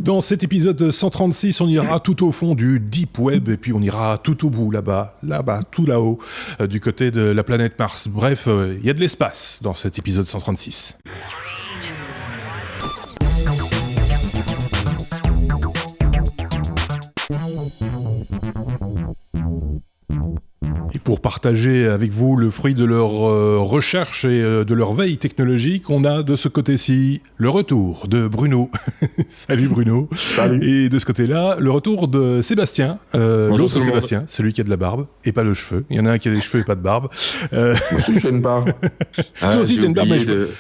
Dans cet épisode 136, on ira tout au fond du Deep Web et puis on ira tout au bout, là-bas, tout là-haut, du côté de la planète Mars. Bref, il y a de l'espace dans cet épisode 136. Et pour partager avec vous le fruit de leur recherche et de leur veille technologique, on a de ce côté-ci le retour de Bruno. Salut Bruno. Salut. Et de ce côté-là, le retour de Sébastien, l'autre Sébastien, celui qui a de la barbe et pas de cheveux. Il y en a un qui a des cheveux et pas de barbe. Moi aussi j'ai une barbe. Toi aussi tu as une barbe, mais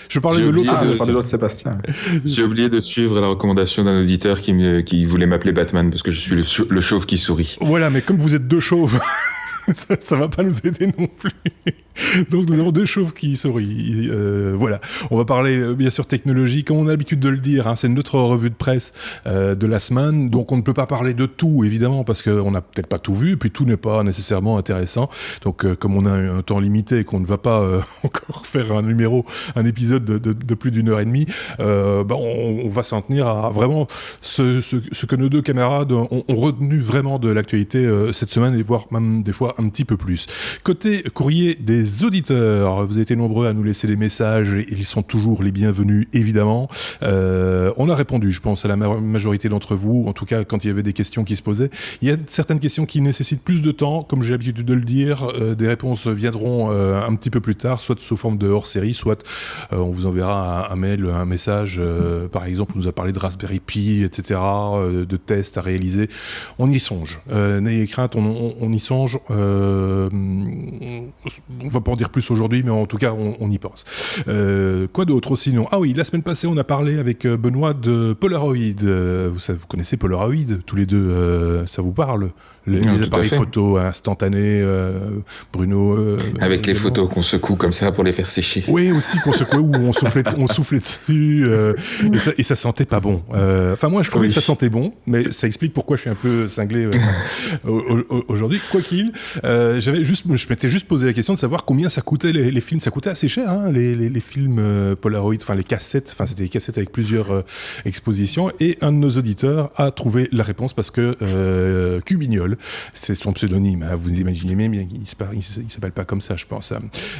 je parlais de l'autre Sébastien. De l'autre Sébastien. J'ai oublié de suivre la recommandation d'un auditeur qui voulait m'appeler Batman parce que je suis le chauve qui sourit. Voilà, mais comme vous êtes deux chauves... ça va pas nous aider non plus. Donc nous avons deux chauves qui sourient. Voilà. On va parler bien sûr technologie, comme on a l'habitude de le dire. C'est notre revue de presse de la semaine. Donc on ne peut pas parler de tout évidemment parce qu'on n'a peut-être pas tout vu. Et puis tout n'est pas nécessairement intéressant. Donc comme on a un temps limité et qu'on ne va pas encore faire un épisode de plus d'1 heure et demie, on va s'en tenir à vraiment ce que nos deux camarades ont retenu vraiment de l'actualité cette semaine et voire même des fois un petit peu plus. Côté courrier des auditeurs, vous avez été nombreux à nous laisser des messages et ils sont toujours les bienvenus évidemment. On a répondu, je pense, à la majorité d'entre vous, en tout cas quand il y avait des questions qui se posaient. Il y a certaines questions qui nécessitent plus de temps, comme j'ai l'habitude de le dire. Des réponses viendront un petit peu plus tard, soit sous forme de hors-série, soit on vous enverra un mail, un message. Par exemple, on nous a parlé de Raspberry Pi, etc., de tests à réaliser. On y songe. N'ayez crainte, on y songe. On va pas en dire plus aujourd'hui, mais en tout cas, on y pense. Quoi d'autre aussi, non ? Ah oui, la semaine passée, on a parlé avec Benoît de Polaroid. Vous connaissez Polaroid, tous les deux, ça vous parle ? Les appareils photo instantanés, Bruno... avec les photos qu'on secoue comme ça pour les faire sécher. Oui, aussi qu'on secouait ou on soufflait dessus, et ça sentait pas bon. Enfin, moi, je trouvais que ça sentait bon, mais ça explique pourquoi je suis un peu cinglé aujourd'hui. Quoi qu'il, je m'étais juste posé la question de savoir combien ça coûtait les films. Ça coûtait assez cher, les films Polaroid, enfin les cassettes, c'était des cassettes avec plusieurs expositions, et un de nos auditeurs a trouvé la réponse parce que Cubignol, c'est son pseudonyme, vous imaginez même, il s'appelle pas comme ça, je pense,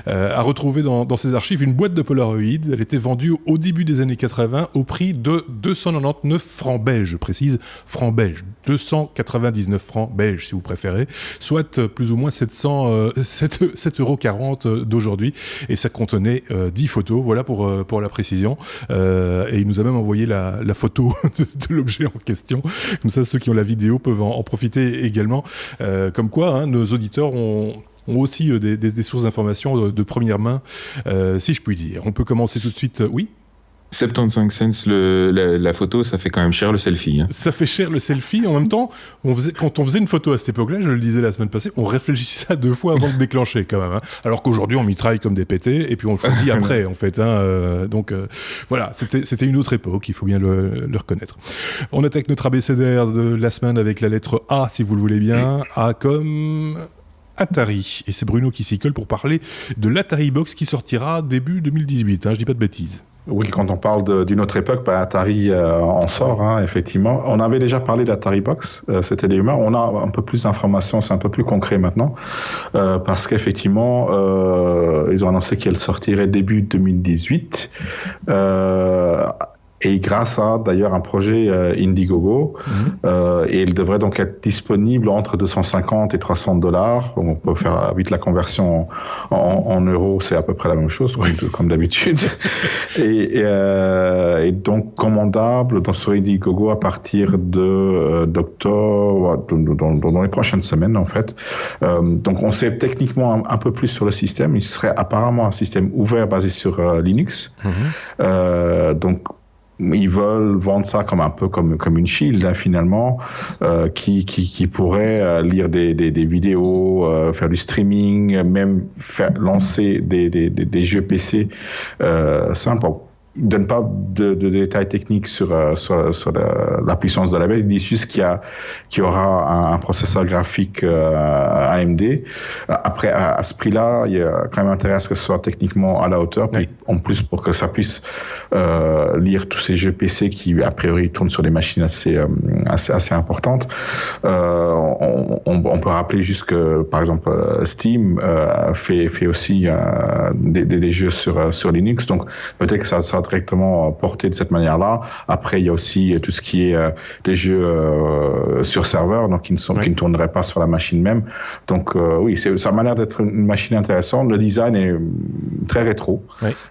a retrouvé dans ses archives une boîte de Polaroid. Elle était vendue au début des années 80 au prix de 299 francs belges, je précise, francs belges, 299 francs belges si vous préférez, soit plus ou moins 7,40 € d'aujourd'hui, et ça contenait 10 photos, voilà pour la précision, et il nous a même envoyé la photo de l'objet en question, comme ça ceux qui ont la vidéo peuvent en profiter également, comme quoi nos auditeurs ont aussi des sources d'informations de première main, si je puis dire. On peut commencer tout de suite, oui ? 75 cents la photo, ça fait quand même cher le selfie. Ça fait cher le selfie. En même temps, quand on faisait une photo à cette époque-là, je le disais la semaine passée, on réfléchissait à 2 fois avant de déclencher quand même. Alors qu'aujourd'hui, on mitraille comme des pétés et puis on le choisit après en fait. Donc voilà, c'était une autre époque, il faut bien le reconnaître. On attaque notre abécédaire de la semaine avec la lettre A, si vous le voulez bien. A comme... Atari. Et c'est Bruno qui s'y colle pour parler de l'Atari Box qui sortira début 2018. Je dis pas de bêtises. Oui, quand on parle d'une autre époque, Atari en sort, effectivement. On avait déjà parlé d'Atari Box, c'était les humains. On a un peu plus d'informations, c'est un peu plus concret maintenant, parce qu'effectivement, ils ont annoncé qu'elle sortirait début 2018. Et grâce à d'ailleurs un projet Indiegogo, et il devrait donc être disponible entre 250 et 300 $. On peut faire vite la conversion en euros, c'est à peu près la même chose, comme d'habitude. et donc commandable sur Indiegogo à partir d'octobre, dans les prochaines semaines en fait. Donc on sait techniquement un peu plus sur le système. Il serait apparemment un système ouvert basé sur Linux. Donc ils veulent vendre ça comme un peu comme une Shield finalement, qui pourrait lire des vidéos, faire du streaming, même lancer des jeux PC simples. ne donne pas de détails techniques sur la puissance de la bête. Il dit juste qu'il y aura un processeur graphique AMD. Après, à ce prix-là, il y a quand même intérêt à ce que ce soit techniquement à la hauteur. Puis, en plus, pour que ça puisse lire tous ces jeux PC qui, a priori, tournent sur des machines assez importantes. On peut rappeler juste que, par exemple, Steam fait aussi des jeux sur Linux. Donc, peut-être que ça sera directement porté de cette manière-là. Après, il y a aussi tout ce qui est les jeux sur serveur, donc qui ne tourneraient pas sur la machine même. Donc oui, ça a l'air d'être une machine intéressante. Le design est très rétro,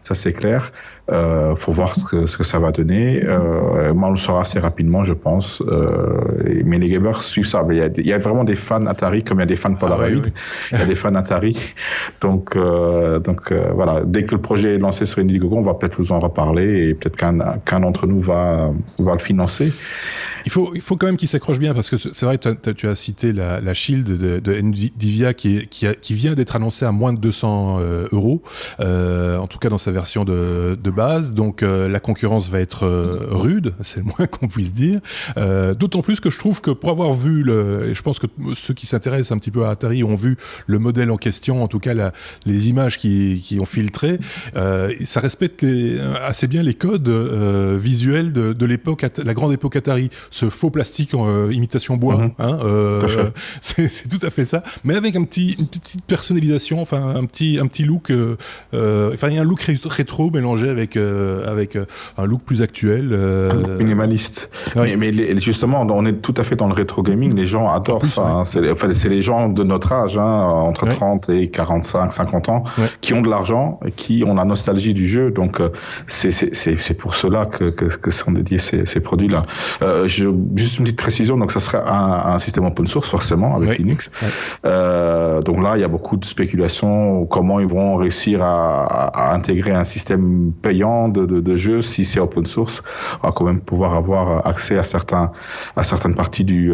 ça c'est clair. Faut voir ce que ça va donner. On le saura assez rapidement, je pense. Mais les gamers suivent ça. Il y a vraiment des fans Atari, comme il y a des fans Polaroid. Il y a des fans Atari. Donc voilà. Dès que le projet est lancé sur Indiegogo, on va peut-être vous en reparler et peut-être qu'un d'entre nous va le financer. Il faut quand même qu'il s'accroche bien, parce que c'est vrai que tu as cité la Shield de Nvidia qui vient d'être annoncée à moins de 200 €, en tout cas dans sa version de base. Donc la concurrence va être rude, c'est le moins qu'on puisse dire. D'autant plus que je trouve que pour avoir vu et je pense que ceux qui s'intéressent un petit peu à Atari ont vu le modèle en question, en tout cas les images qui ont filtré, ça respecte assez bien les codes visuels de l'époque, la grande époque Atari. Ce faux plastique en imitation bois, c'est tout à fait ça, mais avec une petite personnalisation, enfin un petit look, il y a un look rétro mélangé avec un look plus actuel, minimaliste. Oui. Mais justement, on est tout à fait dans le rétro gaming. Les gens adorent ça. C'est les gens de notre âge, entre 30 et 45, 50 ans, qui ont de l'argent et qui ont la nostalgie du jeu. Donc c'est pour cela que sont dédiés ces produits-là. Juste une petite précision, donc ça serait un système open source forcément avec Linux. Donc là, il y a beaucoup de spéculations comment ils vont réussir à intégrer un système payant de jeu si c'est open source. On va quand même pouvoir avoir accès à certaines parties du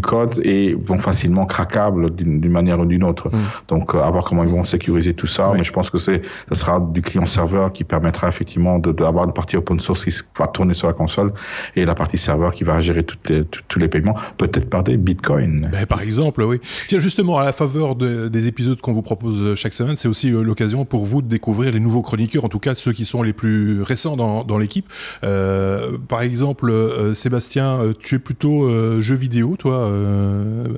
code et vont facilement craquables d'une manière ou d'une autre. Donc à voir comment ils vont sécuriser tout ça. Mais je pense que ça sera du client-serveur qui permettra effectivement d'avoir une partie open source qui va tourner sur la console et la partie serveur qui va gérer tous les paiements, peut-être par des bitcoins. Par exemple, oui. Tiens, justement, à la faveur des épisodes qu'on vous propose chaque semaine, c'est aussi l'occasion pour vous de découvrir les nouveaux chroniqueurs, en tout cas ceux qui sont les plus récents dans l'équipe. Par exemple, Sébastien, tu es plutôt jeux vidéo, toi.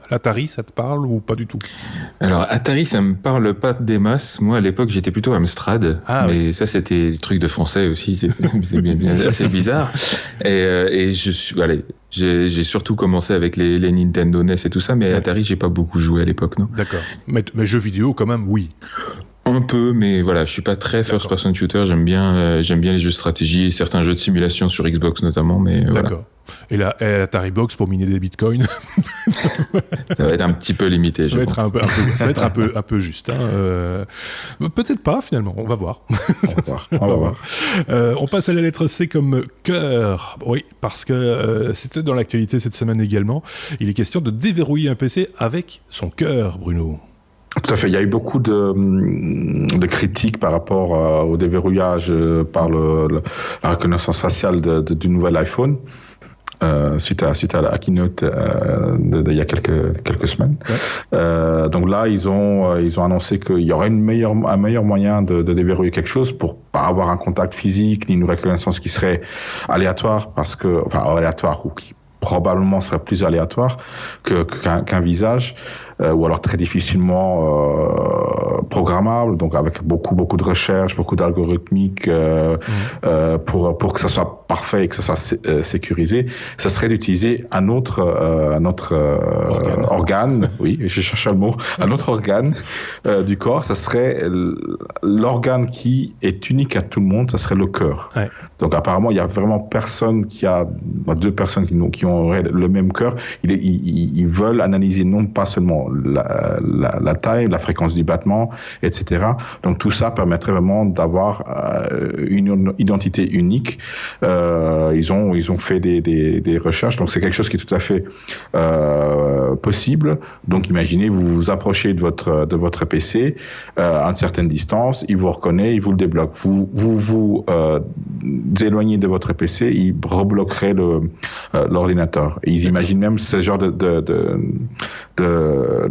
Atari, ça te parle ou pas du tout? Alors, Atari, ça me parle pas des masses. Moi, à l'époque, j'étais plutôt Amstrad. Mais ça, c'était le truc de français aussi. C'est bien assez bizarre. Et j'ai surtout commencé avec les Nintendo NES et tout ça, mais Atari, j'ai pas beaucoup joué à l'époque, non. D'accord. Mais jeux vidéo, quand même, oui. Un peu, mais voilà, je suis pas très first person shooter. J'aime bien les jeux de stratégie et certains jeux de simulation sur Xbox notamment, mais d'accord. Voilà. Et l'Atari Box pour miner des bitcoins. Ça va être un petit peu limité. Ça va être un peu juste. Peut-être pas finalement. On va voir. On va voir. On passe à la lettre C comme cœur. Oui, parce que c'était dans l'actualité cette semaine également. Il est question de déverrouiller un PC avec son cœur, Bruno. Tout à fait. Il y a eu beaucoup de critiques par rapport au déverrouillage par la reconnaissance faciale du nouvel iPhone. Suite à la keynote il y a quelques semaines. Donc là, ils ont annoncé qu'il y aurait un meilleur moyen de déverrouiller quelque chose pour pas avoir un contact physique ni une reconnaissance qui serait aléatoire, aléatoire ou qui probablement serait plus aléatoire qu'un visage. Ou alors très difficilement programmable, donc avec beaucoup de recherches, beaucoup d'algorithmiques pour que ça soit parfait et que ça soit sécurisé. Ça serait d'utiliser un autre organe. Oui, je cherche le mot. Un autre organe du corps. Ça serait l'organe qui est unique à tout le monde. Ça serait le cœur. Ouais. Donc apparemment, il y a vraiment personne deux personnes qui auraient le même cœur. Ils veulent analyser non pas seulement la taille, la fréquence du battement, etc. Donc tout ça permettrait vraiment d'avoir une identité unique. Ils ont fait des recherches, donc c'est quelque chose qui est tout à fait possible. Donc imaginez, vous vous approchez de votre PC à une certaine distance, il vous reconnaît, il vous le débloque. Vous éloignez de votre PC, il rebloquerait l'ordinateur. Et ils imaginent même ce genre de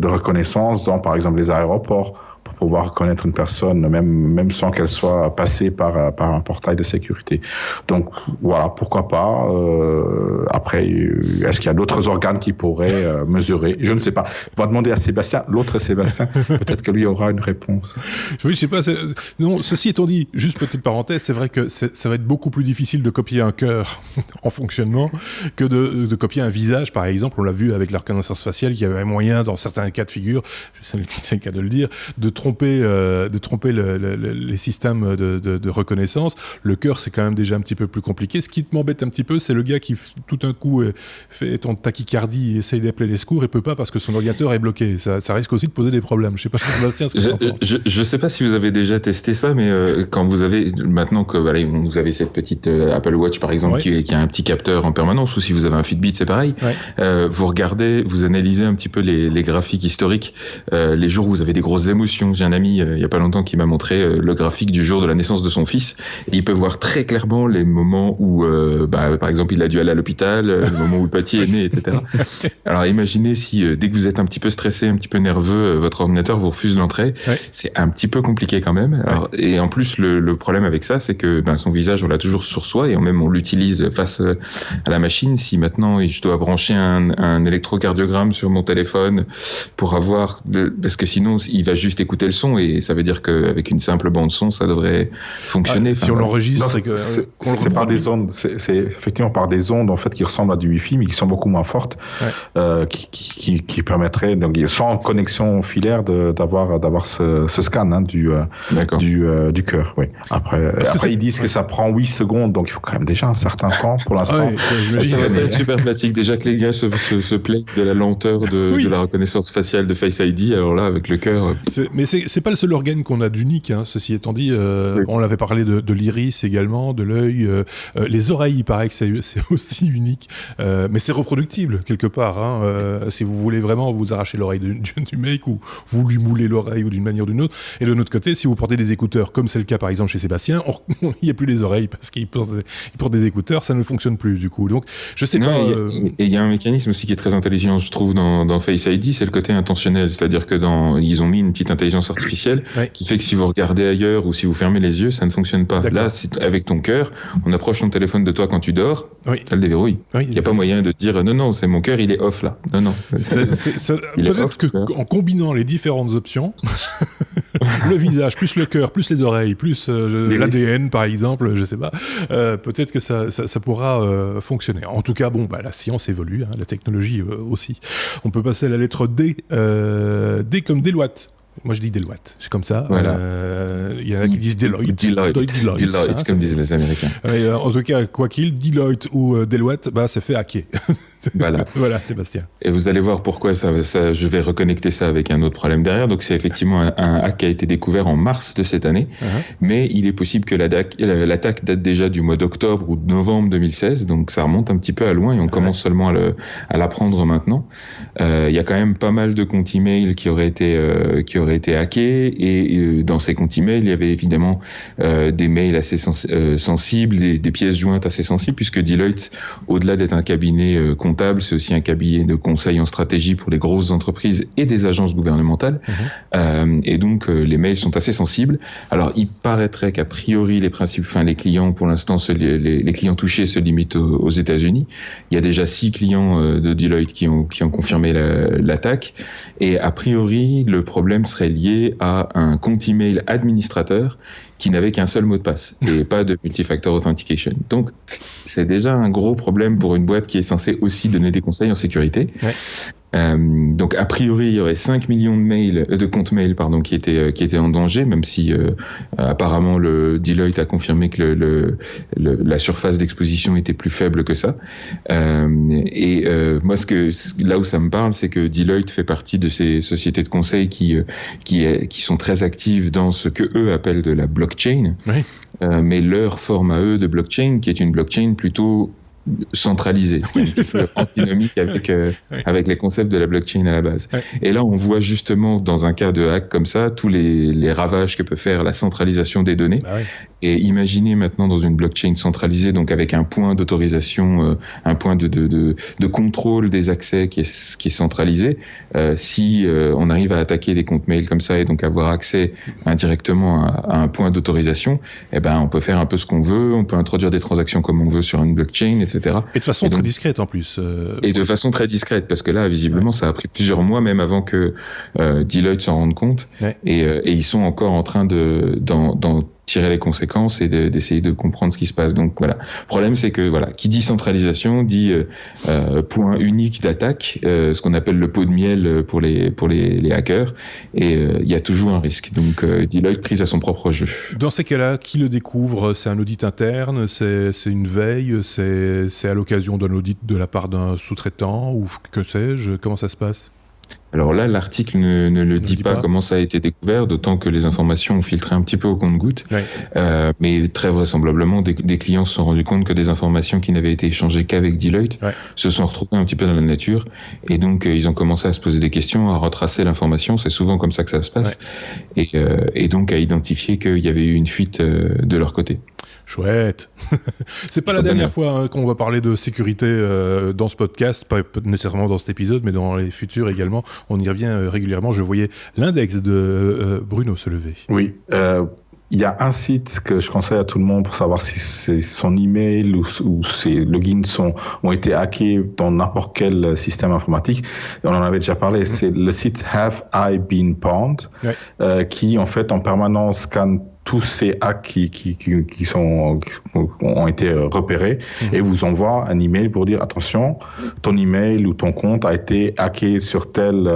reconnaissance dans, par exemple, les aéroports, pour pouvoir reconnaître une personne, même sans qu'elle soit passée par un portail de sécurité. Donc voilà, pourquoi pas. Après, est-ce qu'il y a d'autres organes qui pourraient mesurer? Je ne sais pas. On va demander à Sébastien, l'autre Sébastien, peut-être que lui aura une réponse. Oui, je sais pas. Non, ceci étant dit, juste petite parenthèse, c'est vrai que ça va être beaucoup plus difficile de copier un cœur en fonctionnement que de copier un visage, par exemple. On l'a vu avec la reconnaissance faciale, qu'il y avait moyen, dans certains cas de figure, c'est le cas de le dire, de tromper les systèmes de reconnaissance. Le cœur, c'est quand même déjà un petit peu plus compliqué. Ce qui m'embête un petit peu, c'est le gars qui tout d'un coup fait en tachycardie et essaye d'appeler les secours et peut pas parce que son ordinateur est bloqué. Ça risque aussi de poser des problèmes. Je sais pas, Sébastien, ce que tu en penses. Je sais pas si vous avez déjà testé ça, mais quand vous avez, maintenant que vous avez cette petite Apple Watch par exemple, qui a un petit capteur en permanence, ou si vous avez un Fitbit, c'est pareil. Ouais. Vous regardez, vous analysez un petit peu les graphiques historiques, les jours où vous avez des grosses émotions. J'ai un ami il y a pas longtemps qui m'a montré le graphique du jour de la naissance de son fils, et il peut voir très clairement les moments où par exemple il a dû aller à l'hôpital, le moment où le petit est né, etc. Alors imaginez si dès que vous êtes un petit peu stressé, un petit peu nerveux, votre ordinateur vous refuse l'entrée. Ouais. C'est un petit peu compliqué quand même. Alors, et en plus le problème avec ça, c'est que son visage on l'a toujours sur soi, et même on l'utilise face à la machine. Si maintenant je dois brancher un électrocardiogramme sur mon téléphone pour avoir parce que sinon il va juste écouter le son, et ça veut dire qu'avec une simple bande son ça devrait fonctionner. Si on l'enregistre, c'est par des ondes, c'est effectivement par des ondes en fait qui ressemblent à du Wi-Fi mais qui sont beaucoup moins fortes, qui permettraient, donc sans connexion filaire, d'avoir ce scan du cœur. Oui. Après ils disent que ça prend 8 secondes, donc il faut quand même déjà un certain temps pour l'instant. Ça va être super pratique. Déjà que les gars se plaignent de la lenteur de la reconnaissance faciale de Face ID, alors là avec le cœur. Mais c'est pas le seul organe qu'on a d'unique, hein. Ceci étant dit, on avait parlé de l'iris également, de l'œil, les oreilles, il paraît que c'est aussi unique, mais c'est reproductible quelque part, hein. Si vous voulez vraiment vous arracher l'oreille du mec, ou vous lui moulez l'oreille ou d'une manière ou d'une autre. Et de notre côté, si vous portez des écouteurs, comme c'est le cas par exemple chez Sébastien, il n'y a plus les oreilles parce qu'il porte des écouteurs, ça ne fonctionne plus du coup. Donc je sais pas. Et il y a un mécanisme aussi qui est très intelligent, je trouve, dans Face ID, c'est le côté intentionnel, c'est-à-dire que ils ont mis une petite intelligence artificielle qui fait que si vous regardez ailleurs ou si vous fermez les yeux, ça ne fonctionne pas. D'accord. Là, avec ton cœur, on approche ton téléphone de toi quand tu dors, ça le déverrouille. Il n'y a pas moyen de dire non, c'est mon cœur, il est off là. Non. Peut-être qu'en combinant les différentes options, le visage, plus le cœur, plus les oreilles, plus l'ADN par exemple, je sais pas, peut-être que ça pourra fonctionner. En tout cas, la science évolue, hein, la technologie aussi. On peut passer à la lettre D, D comme Deloitte. Moi, je dis Deloitte, c'est comme ça. Voilà. Y en a qui disent Deloitte. Deloitte, comme disent les Américains. En tout cas, quoi qu'il, Deloitte ou Deloitte, c'est fait hacker. Voilà, Sébastien. Et vous allez voir pourquoi ça, je vais reconnecter ça avec un autre problème derrière. Donc, c'est effectivement un hack qui a été découvert en mars de cette année. Mais il est possible que l'attaque date déjà du mois d'octobre ou de novembre 2016. Donc, ça remonte un petit peu à loin et on commence seulement à l'apprendre maintenant. Il y a quand même pas mal de comptes email qui auraient été hackés, et dans ces comptes email, il y avait évidemment des mails assez sensibles, des pièces jointes assez sensibles, puisque Deloitte, au-delà d'être un cabinet comptable, c'est aussi un cabinet de conseil en stratégie pour les grosses entreprises et des agences gouvernementales. Et donc, les mails sont assez sensibles. Alors, il paraîtrait qu'a priori, les clients, pour l'instant, les clients touchés se limitent aux États-Unis. Il y a déjà 6 clients de Deloitte qui ont confirmé l'attaque. Et a priori, le problème serait lié à un compte email administrateur qui n'avait qu'un seul mot de passe et pas de multifactor authentication. Donc, c'est déjà un gros problème pour une boîte qui est censée aussi donner des conseils en sécurité. Donc a priori il y aurait 5 millions de comptes mail qui étaient en danger, même si apparemment le Deloitte a confirmé que la surface d'exposition était plus faible que ça. Moi là où ça me parle, c'est que Deloitte fait partie de ces sociétés de conseil qui sont très actives dans ce que eux appellent de la blockchain, oui. Mais leur forme à eux de blockchain, qui est une blockchain plutôt centralisé, oui, c'est un petit peu antinomique avec les concepts de la blockchain à la base. Ouais. Et là, on voit justement dans un cas de hack comme ça tous les ravages que peut faire la centralisation des données. Ouais. Et imaginez maintenant dans une blockchain centralisée, donc avec un point d'autorisation, un point de contrôle des accès qui est centralisé. Si on arrive à attaquer des comptes mail comme ça et donc avoir accès indirectement à un point d'autorisation, eh ben on peut faire un peu ce qu'on veut, on peut introduire des transactions comme on veut sur une blockchain, etc. Et de façon très discrète en plus. Et de façon très discrète, parce que là, visiblement, ça a pris plusieurs mois, même avant que Deloitte s'en rende compte. Ouais. Et ils sont encore en train d'en tirer les conséquences et d'essayer de comprendre ce qui se passe. Donc voilà. Le problème, c'est que voilà, qui dit centralisation dit point unique d'attaque, ce qu'on appelle le pot de miel pour les hackers. Et il y a toujours un risque. Donc Deloitte prise à son propre jeu. Dans ces cas-là, qui le découvre ? C'est un audit interne, c'est une veille, c'est à l'occasion d'un audit de la part d'un sous-traitant ou que sais-je ? Comment ça se passe ? Alors là, l'article ne le dit pas comment ça a été découvert, d'autant que les informations ont filtré un petit peu au compte-gouttes. Ouais. Mais très vraisemblablement, des clients se sont rendus compte que des informations qui n'avaient été échangées qu'avec Deloitte se sont retrouvées un petit peu dans la nature. Et donc, ils ont commencé à se poser des questions, à retracer l'information. C'est souvent comme ça que ça se passe. Ouais. Et donc, à identifier qu'il y avait eu une fuite de leur côté. Chouette. C'est pas la dernière fois qu'on va parler de sécurité dans ce podcast, pas nécessairement dans cet épisode, mais dans les futurs également. On y revient régulièrement. Je voyais l'index de Bruno se lever. Oui. Il y a un site que je conseille à tout le monde pour savoir si son email ou ses logins ont été hackés dans n'importe quel système informatique. On en avait déjà parlé. C'est le site Have I Been Pwned, qui en fait en permanence scanne tous ces hacks qui ont été repérés et vous envoie un email pour dire attention, ton email ou ton compte a été hacké sur tel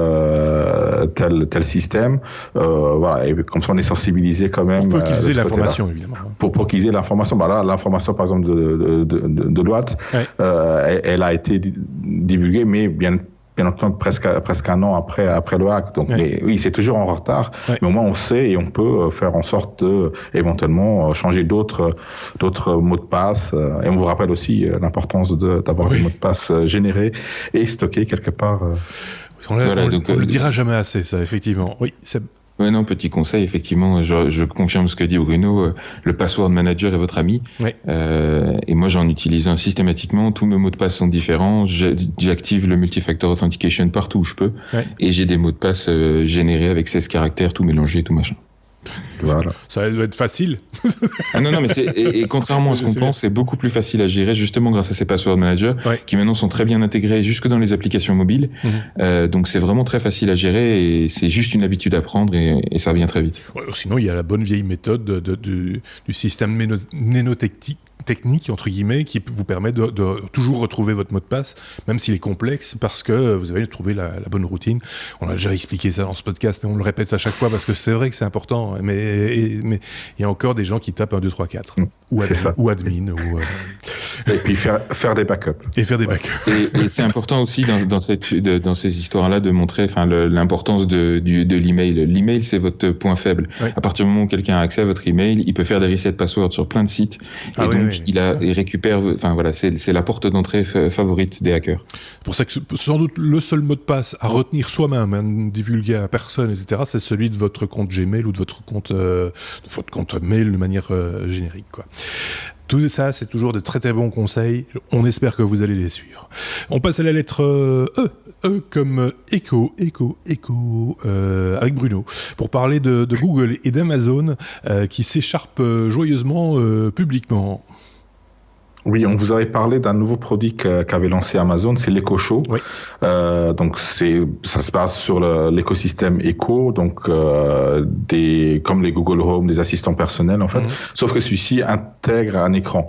système. Voilà, et comme ça on est sensibilisé quand même. Pour qu'ils aient l'information, évidemment. Pour qu'ils aient l'information. Bah là, l'information par exemple de Loat, elle a été divulguée, mais bien entendu presque un an après le hack. Donc mais oui, c'est toujours en retard, mais au moins on sait et on peut faire en sorte de éventuellement changer d'autres mots de passe. Et on vous rappelle aussi l'importance d'avoir des mots de passe générés et stockés quelque part. On le dira jamais assez, ça, effectivement. Oui, c'est... Ouais, non, petit conseil, effectivement, je confirme ce que dit Bruno, le password manager est votre ami. Et moi, j'en utilise un systématiquement, tous mes mots de passe sont différents, j'active le multifactor authentication partout où je peux, et j'ai des mots de passe générés avec 16 caractères, tout mélangé, tout machin. Voilà. Ça doit être facile. Ah non, mais et contrairement à ce qu'on pense, c'est beaucoup plus facile à gérer justement grâce à ces password managers qui maintenant sont très bien intégrés jusque dans les applications mobiles. Donc c'est vraiment très facile à gérer et c'est juste une habitude à prendre et ça vient très vite. Sinon, il y a la bonne vieille méthode du système mnémotechnique, entre guillemets, qui vous permet de toujours retrouver votre mot de passe, même s'il est complexe, parce que vous avez trouvé la bonne routine. On a déjà expliqué ça dans ce podcast, mais on le répète à chaque fois, parce que c'est vrai que c'est important. Mais il y a encore des gens qui tapent 1, 2, 3, 4. Ou admin. Et puis faire des backups. Et faire des backups. Et c'est important aussi dans ces histoires-là de montrer l'importance de l'email. L'email, c'est votre point faible. À partir du moment où quelqu'un a accès à votre email, il peut faire des resets passwords sur plein de sites. Il récupère, c'est la porte d'entrée favorite des hackers. C'est pour ça que sans doute le seul mot de passe à retenir soi-même, à ne divulguer à personne, etc., c'est celui de votre compte Gmail ou de votre compte mail de manière générique, quoi. Tout ça, c'est toujours de très très bons conseils. On espère que vous allez les suivre. On passe à la lettre E. E comme Echo, avec Bruno, pour parler de Google et d'Amazon qui s'écharpent joyeusement publiquement. Oui, on vous avait parlé d'un nouveau produit qu'avait lancé Amazon, c'est l'Echo Show. Donc ça se base sur l'écosystème Echo, donc comme les Google Home, des assistants personnels en fait. Sauf que celui-ci intègre un écran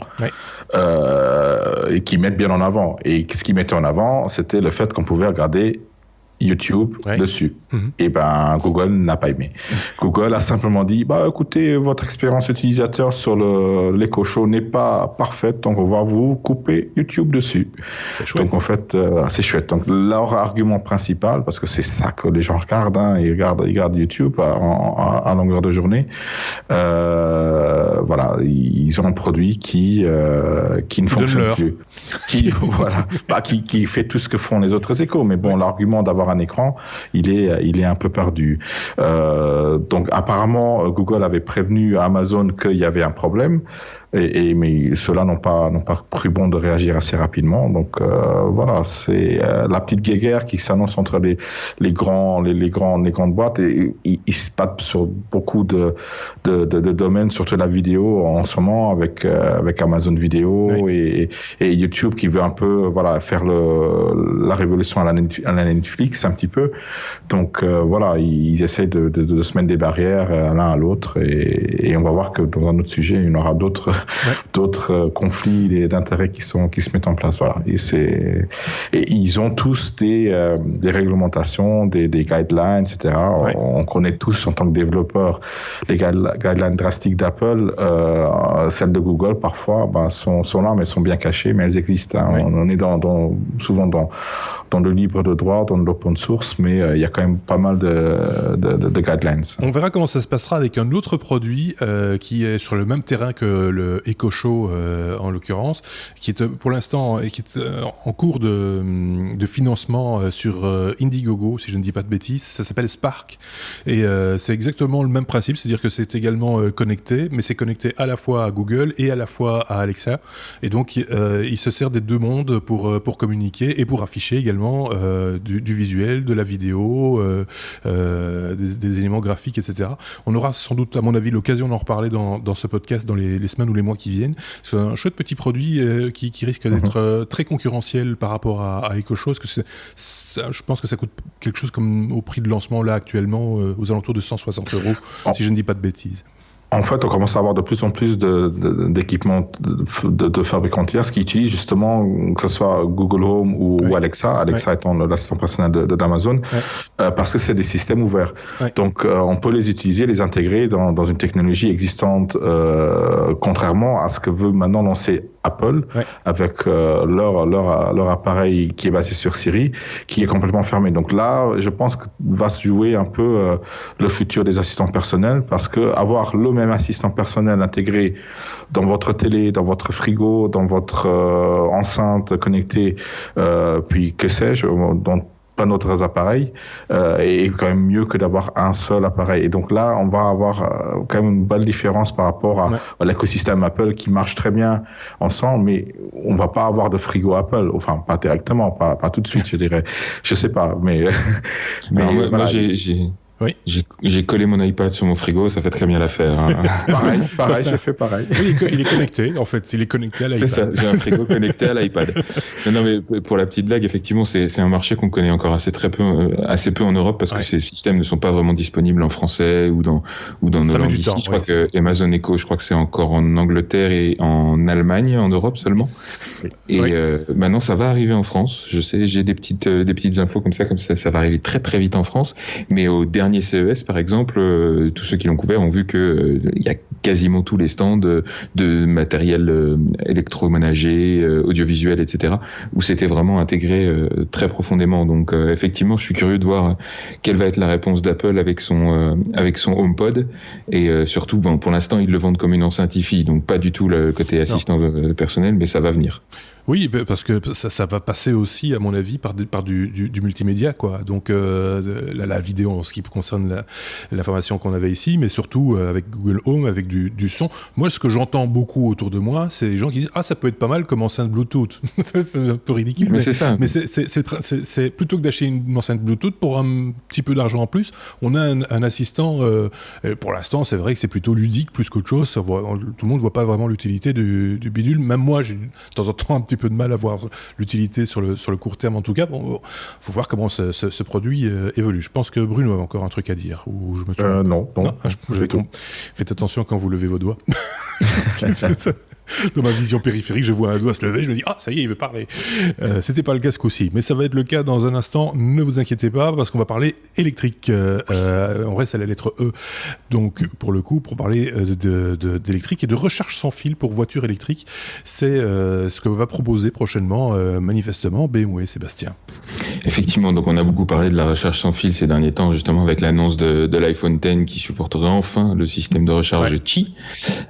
et qui met bien en avant. Et ce qu'il mettait en avant, c'était le fait qu'on pouvait regarder YouTube dessus. Et ben Google n'a pas aimé. Google a simplement dit écoutez, votre expérience utilisateur sur l'Echo Show n'est pas parfaite, donc on va vous couper YouTube dessus. Donc en fait, c'est chouette. Donc leur argument principal, parce que c'est ça que les gens regardent, ils regardent YouTube à longueur de journée. Voilà, ils ont un produit qui ne fonctionne plus, qui fait tout ce que font les autres échos. Mais bon, l'argument d'avoir un écran, il est un peu perdu. Donc apparemment, Google avait prévenu Amazon qu'il y avait un problème. Mais ceux-là n'ont pas cru bon de réagir assez rapidement. Donc voilà, c'est la petite guéguerre qui s'annonce entre les grandes boîtes. Et ils se battent sur beaucoup de domaines, surtout la vidéo en ce moment avec Amazon Vidéo et YouTube qui veut un peu faire la révolution à la Netflix un petit peu. Donc voilà, ils essayent de se mettre des barrières l'un à l'autre et on va voir que dans un autre sujet, il y en aura d'autres conflits d'intérêts qui se mettent en place. Voilà. Et ils ont tous des réglementations, des guidelines, etc. On connaît tous en tant que développeurs les guidelines drastiques d'Apple. Celles de Google parfois sont là, mais sont bien cachées, mais elles existent. On est souvent dans le libre de droit, dans l'open source, mais il y a quand même pas mal de guidelines. On verra comment ça se passera avec un autre produit qui est sur le même terrain que le Echo Show en l'occurrence, qui est pour l'instant en cours de financement sur Indiegogo, si je ne dis pas de bêtises. Ça s'appelle Spark et c'est exactement le même principe, c'est-à-dire que c'est également connecté, mais c'est connecté à la fois à Google et à la fois à Alexa, et donc il se sert des deux mondes pour communiquer et pour afficher également du visuel, de la vidéo, des éléments graphiques, etc. On aura sans doute, à mon avis, l'occasion d'en reparler dans ce podcast dans les semaines ou les mois qui viennent. C'est un chouette petit produit qui risque d'être très concurrentiel par rapport à Echo Show, parce que je pense que ça coûte quelque chose comme au prix de lancement là actuellement aux alentours de 160 €, si je ne dis pas de bêtises. En fait, on commence à avoir de plus en plus d'équipements de fabricants tiers qui utilisent justement, que ce soit Google Home ou Alexa étant l'assistant personnel d'Amazon, parce que c'est des systèmes ouverts. Donc, on peut les utiliser, les intégrer dans une technologie existante, contrairement à ce que veut maintenant lancer Apple avec leur appareil qui est basé sur Siri, qui est complètement fermé. Donc là, je pense que va se jouer un peu le futur des assistants personnels, parce que avoir le même assistant personnel intégré dans votre télé, dans votre frigo, dans votre enceinte connectée, puis que sais-je, dans plein d'autres appareils, est quand même mieux que d'avoir un seul appareil. Et donc là, on va avoir quand même une belle différence par rapport à l'écosystème Apple qui marche très bien ensemble, mais on va pas avoir de frigo Apple, enfin pas directement, pas tout de suite, je dirais. Je sais pas, mais moi j'ai collé mon iPad sur mon frigo, ça fait très bien l'affaire. Pareil, je fais pareil. Oui, il est connecté, en fait, il est connecté à l'iPad. C'est ça, j'ai un frigo connecté à l'iPad. Non, mais pour la petite blague, effectivement, c'est un marché qu'on connaît encore assez peu en Europe, parce que ces systèmes ne sont pas vraiment disponibles en français ou dans nos langues ici. Je crois que Amazon Echo, je crois que c'est encore en Angleterre et en Allemagne, en Europe seulement. Et maintenant, ça va arriver en France. Je sais, j'ai des petites infos comme ça, ça va arriver très très vite en France. Mais au dernier CES, par exemple, tous ceux qui l'ont couvert ont vu que il y a quasiment tous les stands de matériel électroménager, audiovisuel, etc., où c'était vraiment intégré très profondément. Donc, effectivement, je suis curieux de voir quelle va être la réponse d'Apple avec son HomePod. Et surtout, pour l'instant, ils le vendent comme une enceinte Hi-Fi, donc pas du tout le côté assistant personnel, mais ça va venir. Oui, parce que ça va passer aussi, à mon avis, par du multimédia, quoi. Donc la vidéo en ce qui concerne l'information qu'on avait ici, mais surtout avec Google Home, avec du son. Moi, ce que j'entends beaucoup autour de moi, c'est les gens qui disent ça peut être pas mal comme enceinte Bluetooth. C'est un peu ridicule, mais c'est ça. Mais c'est plutôt que d'acheter une enceinte Bluetooth pour un petit peu d'argent en plus, on a un assistant. Pour l'instant, c'est vrai que c'est plutôt ludique plus qu'autre chose. Tout le monde voit pas vraiment l'utilité du bidule. Même moi, j'ai de temps en temps un petit peu de mal à voir l'utilité sur le court terme en tout cas. Bon, faut voir comment ce produit évolue. Je pense que Bruno a encore un truc à dire, ou je me trompe. Non. Faites attention quand vous levez vos doigts. Dans ma vision périphérique, je vois un doigt se lever, je me dis « Ah, ça y est, il veut parler !» C'était pas le cas ce coup-ci, mais ça va être le cas dans un instant, ne vous inquiétez pas, parce qu'on va parler électrique. On reste à la lettre E. Donc, pour le coup, pour parler d'électrique et de recharge sans fil pour voitures électriques, c'est ce que va proposer prochainement, manifestement, BMW, Sébastien. Effectivement, donc on a beaucoup parlé de la recharge sans fil ces derniers temps, justement avec l'annonce de l'iPhone X qui supporterait enfin le système de recharge Qi.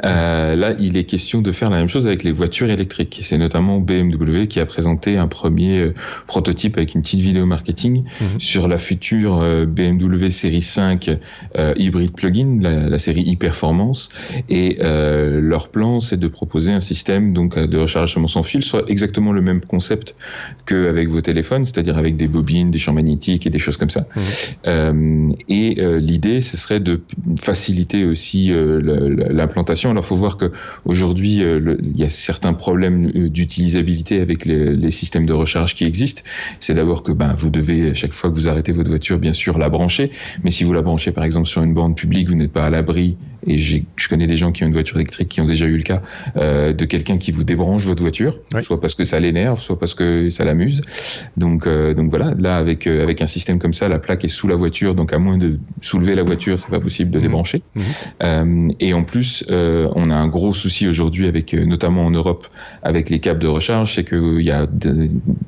Là, il est question de faire la même chose avec les voitures électriques. C'est notamment BMW qui a présenté un premier prototype avec une petite vidéo marketing sur la future BMW série 5 hybride plug-in, la série e-performance. Et leur plan, c'est de proposer un système donc de rechargement sans fil, soit exactement le même concept qu'avec vos téléphones, c'est-à-dire avec des bobines, des champs magnétiques et des choses comme ça. L'idée, ce serait de faciliter aussi l'implantation. Alors, il faut voir que aujourd'hui, il y a certains problèmes d'utilisabilité avec les systèmes de recharge qui existent. C'est d'abord que vous devez, chaque fois que vous arrêtez votre voiture, bien sûr, la brancher. Mais si vous la branchez, par exemple, sur une borne publique, vous n'êtes pas à l'abri. Et je connais des gens qui ont une voiture électrique qui ont déjà eu le cas de quelqu'un qui vous débranche votre voiture, soit parce que ça l'énerve, soit parce que ça l'amuse. Donc voilà, là, avec un système comme ça, la plaque est sous la voiture, donc à moins de soulever la voiture, c'est pas possible de débrancher. Et en plus, on a un gros souci aujourd'hui avec, notamment en Europe, avec les câbles de recharge, c'est qu'il y a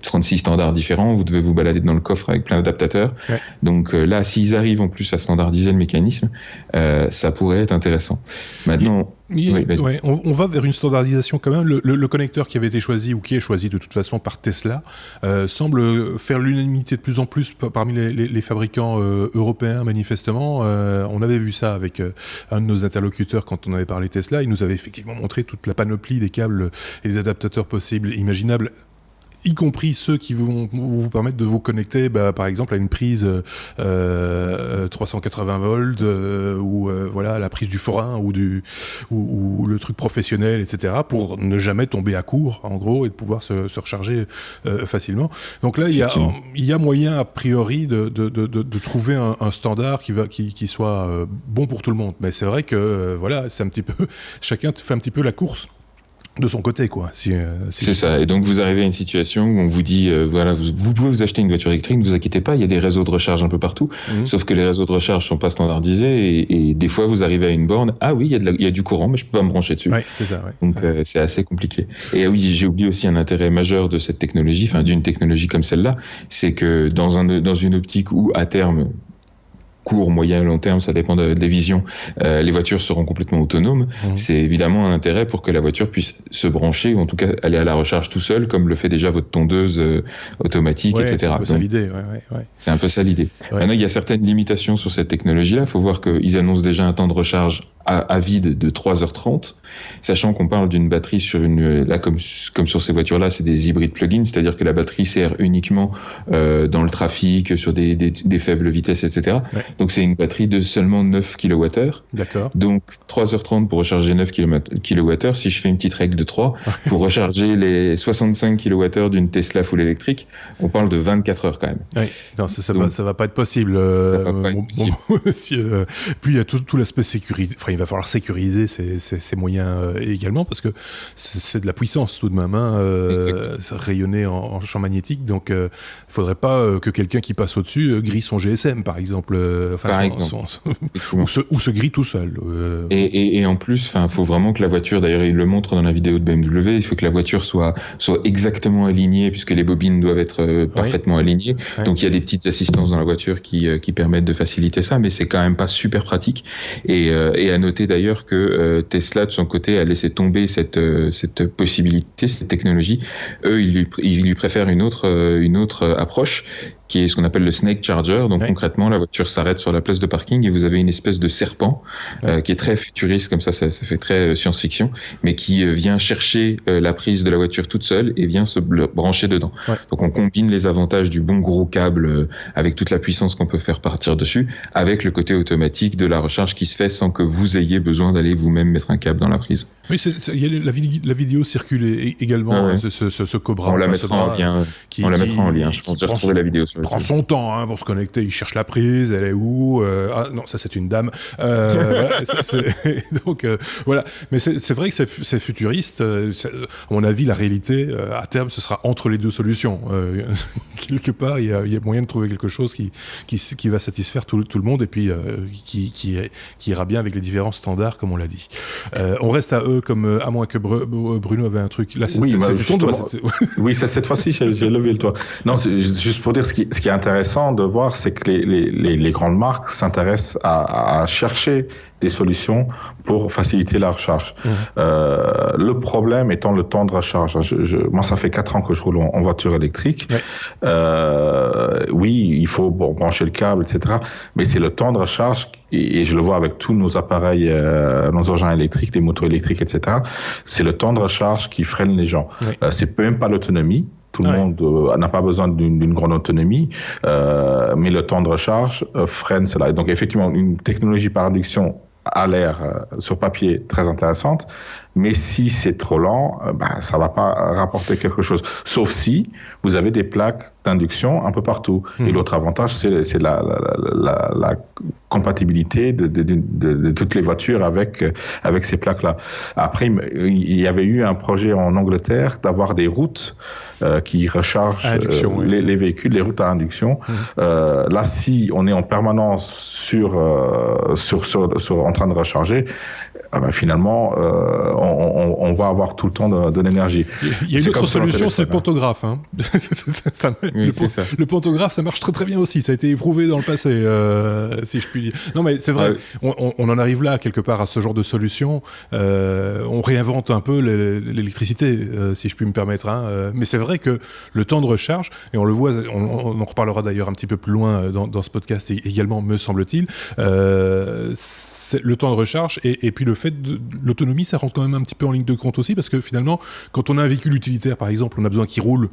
36 standards différents, vous devez vous balader dans le coffre avec plein d'adaptateurs. Donc là, s'ils arrivent en plus à standardiser le mécanisme, ça pourrait être intéressant. Maintenant... on va vers une standardisation quand même. Le connecteur qui avait été choisi ou qui est choisi de toute façon par Tesla semble faire l'unanimité de plus en plus parmi les fabricants européens manifestement. On avait vu ça avec un de nos interlocuteurs quand on avait parlé Tesla. Il nous avait effectivement montré toute la panoplie des câbles et des adaptateurs possibles et imaginables, y compris ceux qui vont vous permettre de vous connecter par exemple à une prise 380 volts ou voilà, à la prise du forain ou le truc professionnel, etc., pour ne jamais tomber à court en gros et de pouvoir se recharger facilement. Donc là il y a moyen a priori de trouver un standard qui soit bon pour tout le monde, mais c'est vrai que voilà, c'est un petit peu chacun fait un petit peu la course de son côté, quoi. C'est ça. Et donc, vous arrivez à une situation où on vous dit, voilà, vous pouvez vous acheter une voiture électrique, ne vous inquiétez pas, il y a des réseaux de recharge un peu partout. Sauf que les réseaux de recharge sont pas standardisés et des fois, vous arrivez à une borne, ah oui, il y a du courant, mais je peux pas me brancher dessus. C'est ça, Donc, c'est assez compliqué. Et oui, j'ai oublié aussi un intérêt majeur de cette technologie, enfin, d'une technologie comme celle-là, c'est que dans une optique où, à terme, court, moyen, long terme, ça dépend des visions, les voitures seront complètement autonomes. C'est évidemment un intérêt pour que la voiture puisse se brancher ou en tout cas aller à la recharge tout seul, comme le fait déjà votre tondeuse automatique, etc. C'est un peu ça l'idée. C'est un peu ça l'idée. Maintenant, il y a certaines limitations sur cette technologie-là. Il faut voir qu'ils annoncent déjà un temps de recharge à vide de 3h30, sachant qu'on parle d'une batterie sur là comme sur ces voitures-là, c'est des hybrides plug-in, c'est-à-dire que la batterie sert uniquement dans le trafic, sur des faibles vitesses, etc. Donc c'est une batterie de seulement 9 kWh. D'accord. Donc 3h30 pour recharger 9 kWh. Si je fais une petite règle de 3, pour recharger les 65 kWh d'une Tesla full électrique, on parle de 24 heures quand même. Non, ça va pas être possible. Puis il y a tout l'aspect sécurité. Enfin, il va falloir sécuriser ces moyens également, parce que c'est de la puissance tout de même, rayonner en champ magnétique. Donc il faudrait pas que quelqu'un qui passe au-dessus grille son GSM, par exemple. Ou se grille tout seul. Et en plus, il faut vraiment que la voiture, d'ailleurs il le montre dans la vidéo de BMW, il faut que la voiture soit exactement alignée, puisque les bobines doivent être parfaitement alignées. Donc il y a des petites assistances dans la voiture qui permettent de faciliter ça, mais c'est quand même pas super pratique. Et à noter d'ailleurs que Tesla de son côté a laissé tomber cette possibilité, cette technologie. Eux, ils lui préfèrent une autre approche, qui est ce qu'on appelle le snake charger. Donc concrètement, la voiture s'arrête sur la place de parking et vous avez une espèce de serpent qui est très futuriste, comme ça fait très science-fiction, mais qui vient chercher la prise de la voiture toute seule et vient se brancher dedans. Donc on combine les avantages du bon gros câble avec toute la puissance qu'on peut faire partir dessus, avec le côté automatique de la recharge qui se fait sans que vous ayez besoin d'aller vous-même mettre un câble dans la prise. Oui, la vidéo circule également, ce Cobra. On la mettra en lien. Je pense que j'ai retrouvé la vidéo sur prend son temps pour se connecter, il cherche la prise, elle est où ah non, ça c'est une dame. Voilà, donc voilà. Mais c'est vrai que c'est futuriste. À mon avis, la réalité, à terme, ce sera entre les deux solutions. Quelque part, il y a moyen de trouver quelque chose qui va satisfaire tout le monde et puis qui ira bien avec les différents standards, comme on l'a dit. On reste à eux, comme à moins que Bruno avait un truc. Là, c'était ton doigt. Oui, cette fois-ci, j'ai levé le doigt. Non, c'est juste pour dire ce qui est intéressant de voir, c'est que les grandes marques s'intéressent à chercher des solutions pour faciliter la recharge. Le problème étant le temps de recharge. Moi, ça fait 4 ans que je roule en voiture électrique. Oui, il faut brancher le câble, etc. Mais c'est le temps de recharge, et je le vois avec tous nos appareils, nos engins électriques, les motos électriques, etc. C'est le temps de recharge qui freine les gens. C'est même pas l'autonomie. Tout le monde n'a pas besoin d'une grande autonomie, mais le temps de recharge freine cela. Et donc, effectivement, une technologie par induction a l'air, sur papier, très intéressante, mais si c'est trop lent, ça va pas rapporter quelque chose. Sauf si vous avez des plaques d'induction un peu partout. Et l'autre avantage, c'est la compatibilité de toutes les voitures avec ces plaques-là. Après, il y avait eu un projet en Angleterre d'avoir des routes qui rechargent les véhicules, les routes à induction. Là, si on est en permanence en train de recharger, finalement, on va avoir tout le temps de l'énergie. Il y a une autre solution, c'est le pantographe. Le pantographe, ça marche très très bien aussi. Ça a été éprouvé dans le passé, si je puis dire. Non, mais c'est vrai, on en arrive là, quelque part, à ce genre de solution. On réinvente un peu l'électricité, si je puis me permettre. Mais c'est vrai que le temps de recharge, et on le voit, on en reparlera d'ailleurs un petit peu plus loin dans ce podcast également, me semble-t-il, c'est le temps de recharge et puis le fait de l'autonomie, ça rentre quand même un petit peu en ligne de compte aussi, parce que finalement, quand on a un véhicule utilitaire, par exemple, on a besoin qu'il roule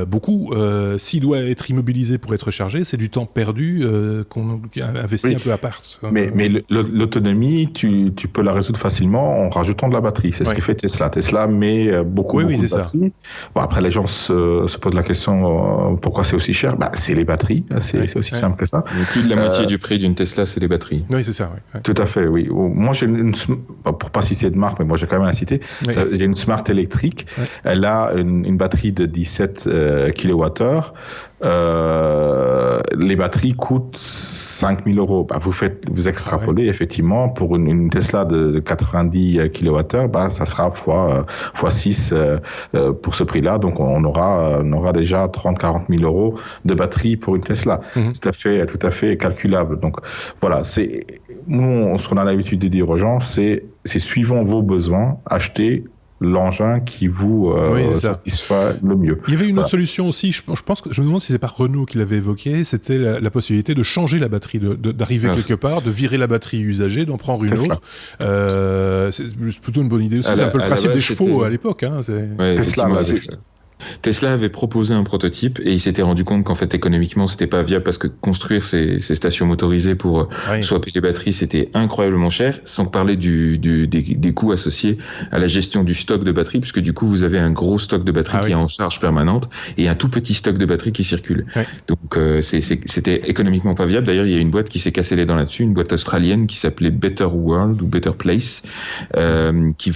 beaucoup. S'il doit être immobilisé pour être rechargé, c'est du temps perdu qu'on investit un peu à part. Mais l'autonomie, tu peux la résoudre facilement en rajoutant de la batterie. C'est ce que fait Tesla. Tesla met beaucoup de batterie. Bon, après, les gens se posent la question pourquoi c'est aussi cher. C'est les batteries. C'est aussi simple que ça. Plus de la moitié du prix d'une Tesla, c'est les batteries. Oui, c'est ça. Tout à fait. Oui. Moi, j'ai pour pas citer de marque, mais moi j'ai quand même la citer. J'ai une Smart électrique. Elle a une batterie de 17 kWh. Les batteries coûtent 5 000 €. Vous extrapolez, effectivement, pour une Tesla de 90 kWh, ça sera fois 6 pour ce prix-là. Donc, on aura déjà 30-40 000 € de batterie pour une Tesla. Tout à fait calculable. Donc, voilà, nous, ce qu'on a l'habitude de dire aux gens, c'est suivant vos besoins, achetez l'engin qui vous satisfait le mieux. Il y avait une autre solution aussi, je pense que je me demande si c'est pas Renault qui l'avait évoqué, c'était la possibilité de changer la batterie, d'arriver quelque part, de virer la batterie usagée, d'en prendre une autre. C'est plutôt une bonne idée aussi. C'est un peu le principe des chevaux à l'époque. Tesla Tesla avait proposé un prototype et il s'était rendu compte qu'en fait économiquement c'était pas viable parce que construire ces stations motorisées pour swapper les batteries c'était incroyablement cher, sans parler des coûts associés à la gestion du stock de batteries, puisque du coup vous avez un gros stock de batteries qui est en charge permanente et un tout petit stock de batteries qui circule. Donc c'était économiquement pas viable. D'ailleurs il y a une boîte qui s'est cassée les dents là-dessus, une boîte australienne qui s'appelait Better World ou Better Place, qui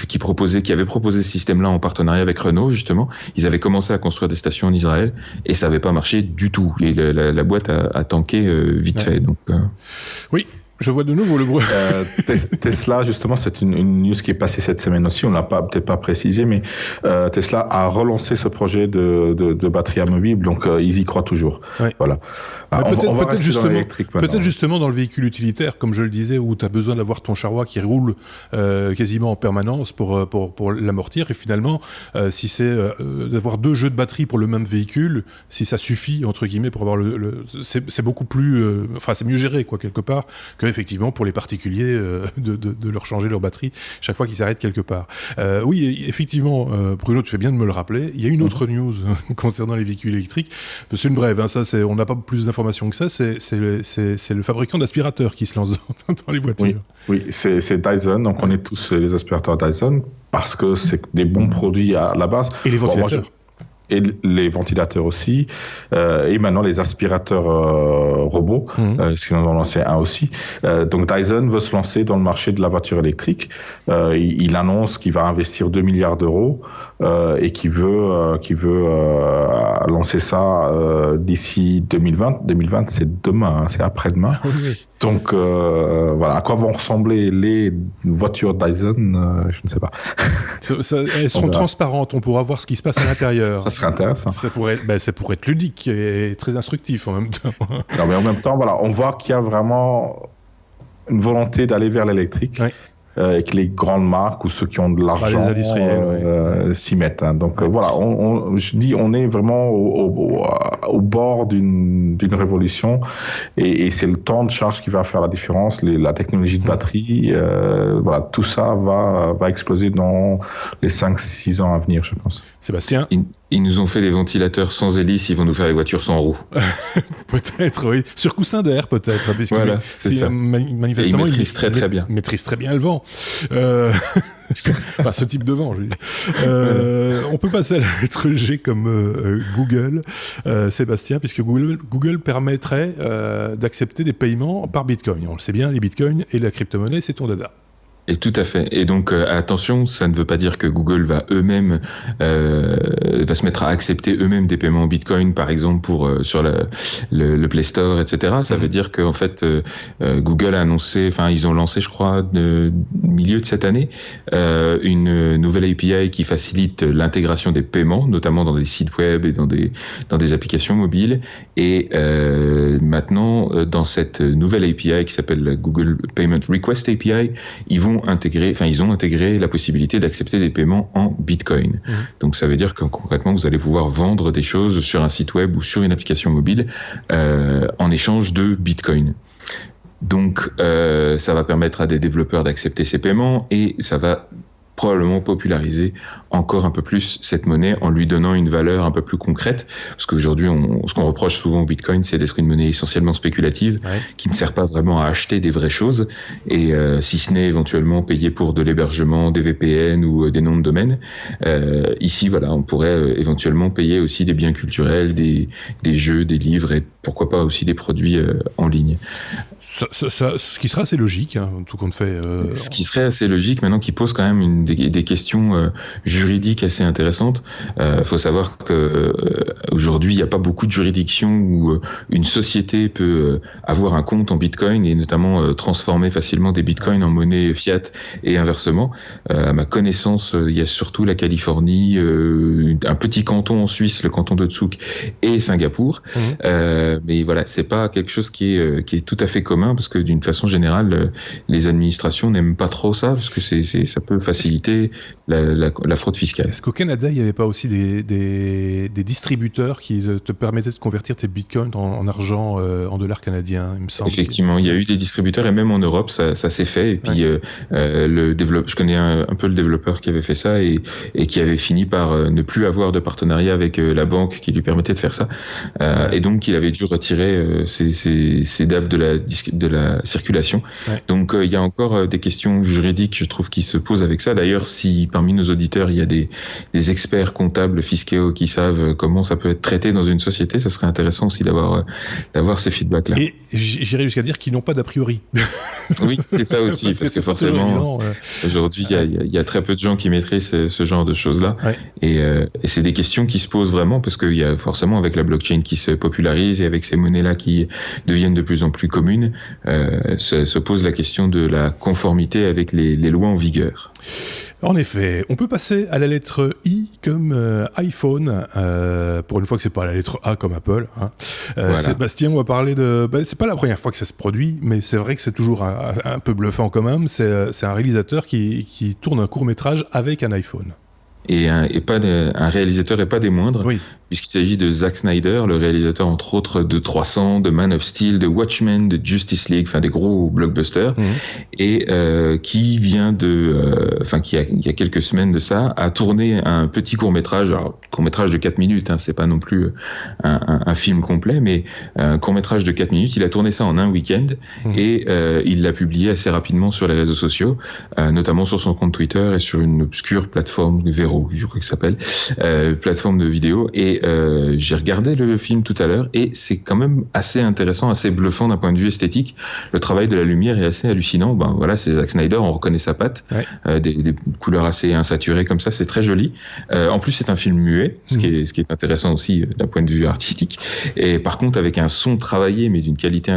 avait proposé ce système-là en partenariat avec Renault justement. Ils avaient commencé à construire des stations en Israël et ça n'avait pas marché du tout. Et la boîte a tanké vite fait. Donc, Oui, je vois de nouveau le bruit. Tesla, justement, c'est une news qui est passée cette semaine aussi. On l'a peut-être pas précisé, mais Tesla a relancé ce projet de batterie amovible, donc ils y croient toujours. Voilà. Peut-être justement dans le véhicule utilitaire, comme je le disais, où tu as besoin d'avoir ton charroi qui roule quasiment en permanence pour l'amortir. Et finalement, si c'est d'avoir 2 jeux de batterie pour le même véhicule, si ça suffit, entre guillemets, pour avoir c'est beaucoup plus... c'est mieux géré, quoi, quelque part, que effectivement pour les particuliers de leur changer leur batterie chaque fois qu'ils s'arrêtent quelque part. Oui, effectivement, Bruno, tu fais bien de me le rappeler. Il y a une autre news concernant les véhicules électriques. C'est une brève, on n'a pas plus d'informations que ça. C'est le fabricant d'aspirateurs qui se lance dans les voitures. Oui, c'est Dyson. Donc on est tous les aspirateurs Dyson parce que c'est des bons produits à la base. Et les ventilateurs. Et les ventilateurs aussi, et maintenant les aspirateurs robots, parce qu'ils en ont lancé un aussi. Donc Dyson veut se lancer dans le marché de la voiture électrique. Il annonce qu'il va investir 2 milliards d'euros et qu'il veut lancer ça d'ici 2020. 2020, c'est demain, hein, c'est après-demain. Oui. Donc voilà, à quoi vont ressembler les voitures Dyson, je ne sais pas. Elles seront transparentes, on pourra voir ce qui se passe à l'intérieur. Ça serait intéressant. Ça pourrait être ludique et très instructif en même temps. Non, mais en même temps, voilà, on voit qu'il y a vraiment une volonté d'aller vers l'électrique. Oui. Et que les grandes marques ou ceux qui ont de l'argent les industriels, s'y mettent. Hein. Donc voilà, je dis, on est vraiment au bord d'une révolution et c'est le temps de charge qui va faire la différence, la technologie de batterie, voilà, tout ça va exploser dans les 5-6 ans à venir, je pense. Sébastien ? Ils nous ont fait des ventilateurs sans hélice, ils vont nous faire les voitures sans roues. Peut-être, oui. Sur coussin d'air, peut-être. Voilà, c'est ça. Manifestement, ils maîtrisent très bien. Maîtrisent très bien le vent. Enfin, ce type de vent, je veux dire. On peut passer à la lettre G comme Google, Sébastien, puisque Google permettrait d'accepter des paiements par Bitcoin. On le sait bien, les Bitcoins et la crypto-monnaie, c'est ton dada. Et tout à fait. Et donc attention, ça ne veut pas dire que Google va se mettre à accepter eux-mêmes des paiements en Bitcoin, par exemple sur le Play Store, etc. Ça veut dire qu'en fait Google a annoncé, enfin ils ont lancé, je crois, milieu de cette année, une nouvelle API qui facilite l'intégration des paiements, notamment dans des sites web et dans des applications mobiles. Et maintenant, dans cette nouvelle API qui s'appelle la Google Payment Request API, ils ont intégré la possibilité d'accepter des paiements en Bitcoin. Donc ça veut dire que concrètement, vous allez pouvoir vendre des choses sur un site web ou sur une application mobile en échange de Bitcoin. Donc ça va permettre à des développeurs d'accepter ces paiements et ça va probablement populariser encore un peu plus cette monnaie en lui donnant une valeur un peu plus concrète, parce qu'aujourd'hui ce qu'on reproche souvent au Bitcoin, c'est d'être une monnaie essentiellement spéculative, qui ne sert pas vraiment à acheter des vraies choses, et si ce n'est éventuellement payer pour de l'hébergement, des VPN ou des noms de domaine. Ici, voilà, on pourrait éventuellement payer aussi des biens culturels, des jeux, des livres et pourquoi pas aussi des produits en ligne. Ce qui serait assez logique, hein, tout compte fait. Ce qui serait assez logique, maintenant, qui pose quand même des questions juridiques assez intéressantes. Faut savoir que aujourd'hui, il n'y a pas beaucoup de juridictions où une société peut avoir un compte en Bitcoin et notamment transformer facilement des Bitcoins en monnaie fiat et inversement. À ma connaissance, il y a surtout la Californie, un petit canton en Suisse, le canton de Zug, et Singapour. Mais voilà, c'est pas quelque chose qui est tout à fait commun, parce que d'une façon générale, les administrations n'aiment pas trop ça, parce que ça peut faciliter la fraude fiscale. Est-ce qu'au Canada, il n'y avait pas aussi des distributeurs qui te permettaient de convertir tes bitcoins en argent, en dollars canadiens, il me semble? Effectivement, il y a eu des distributeurs, et même en Europe, ça s'est fait. Et puis, je connais un peu le développeur qui avait fait ça et qui avait fini par ne plus avoir de partenariat avec la banque qui lui permettait de faire ça. Et donc, il avait dû retirer ses DAB de la circulation. Donc il y a encore des questions juridiques, je trouve, qui se posent avec ça. D'ailleurs, si parmi nos auditeurs il y a des experts comptables fiscaux qui savent comment ça peut être traité dans une société, ça serait intéressant aussi d'avoir ces feedbacks là. Et j'irais jusqu'à dire qu'ils n'ont pas d'a priori. Oui, c'est ça aussi, parce que forcément aujourd'hui il y a très peu de gens qui maîtrisent ce genre de choses là. Et c'est des questions qui se posent vraiment, parce qu'il y a forcément, avec la blockchain qui se popularise et avec ces monnaies là qui deviennent de plus en plus communes, se pose la question de la conformité avec les lois en vigueur. En effet, on peut passer à la lettre I comme iPhone, pour une fois que c'est pas la lettre A comme Apple. Hein. Voilà. Sébastien, on va parler de... c'est pas la première fois que ça se produit, mais c'est vrai que c'est toujours un peu bluffant quand même. C'est un réalisateur qui tourne un court-métrage avec un iPhone. Et un réalisateur et pas des moindres, puisqu'il s'agit de Zack Snyder, le réalisateur entre autres de 300, de Man of Steel, de Watchmen, de Justice League, enfin des gros blockbusters, et qui vient il y a quelques semaines de ça, a tourné un petit court-métrage de 4 minutes, hein, c'est pas non plus un film complet, mais un court-métrage de 4 minutes, il a tourné ça en un week-end, et il l'a publié assez rapidement sur les réseaux sociaux, notamment sur son compte Twitter et sur une obscure plateforme Vero, Vero, je crois que ça s'appelle, plateforme de vidéo. Et j'ai regardé le film tout à l'heure et c'est quand même assez intéressant, assez bluffant d'un point de vue esthétique. Le travail de la lumière est assez hallucinant. Ben voilà, c'est Zack Snyder, on reconnaît sa patte, des couleurs assez insaturées comme ça, c'est très joli. En plus, c'est un film muet, ce qui est intéressant aussi d'un point de vue artistique. Et par contre, avec un son travaillé, mais d'une qualité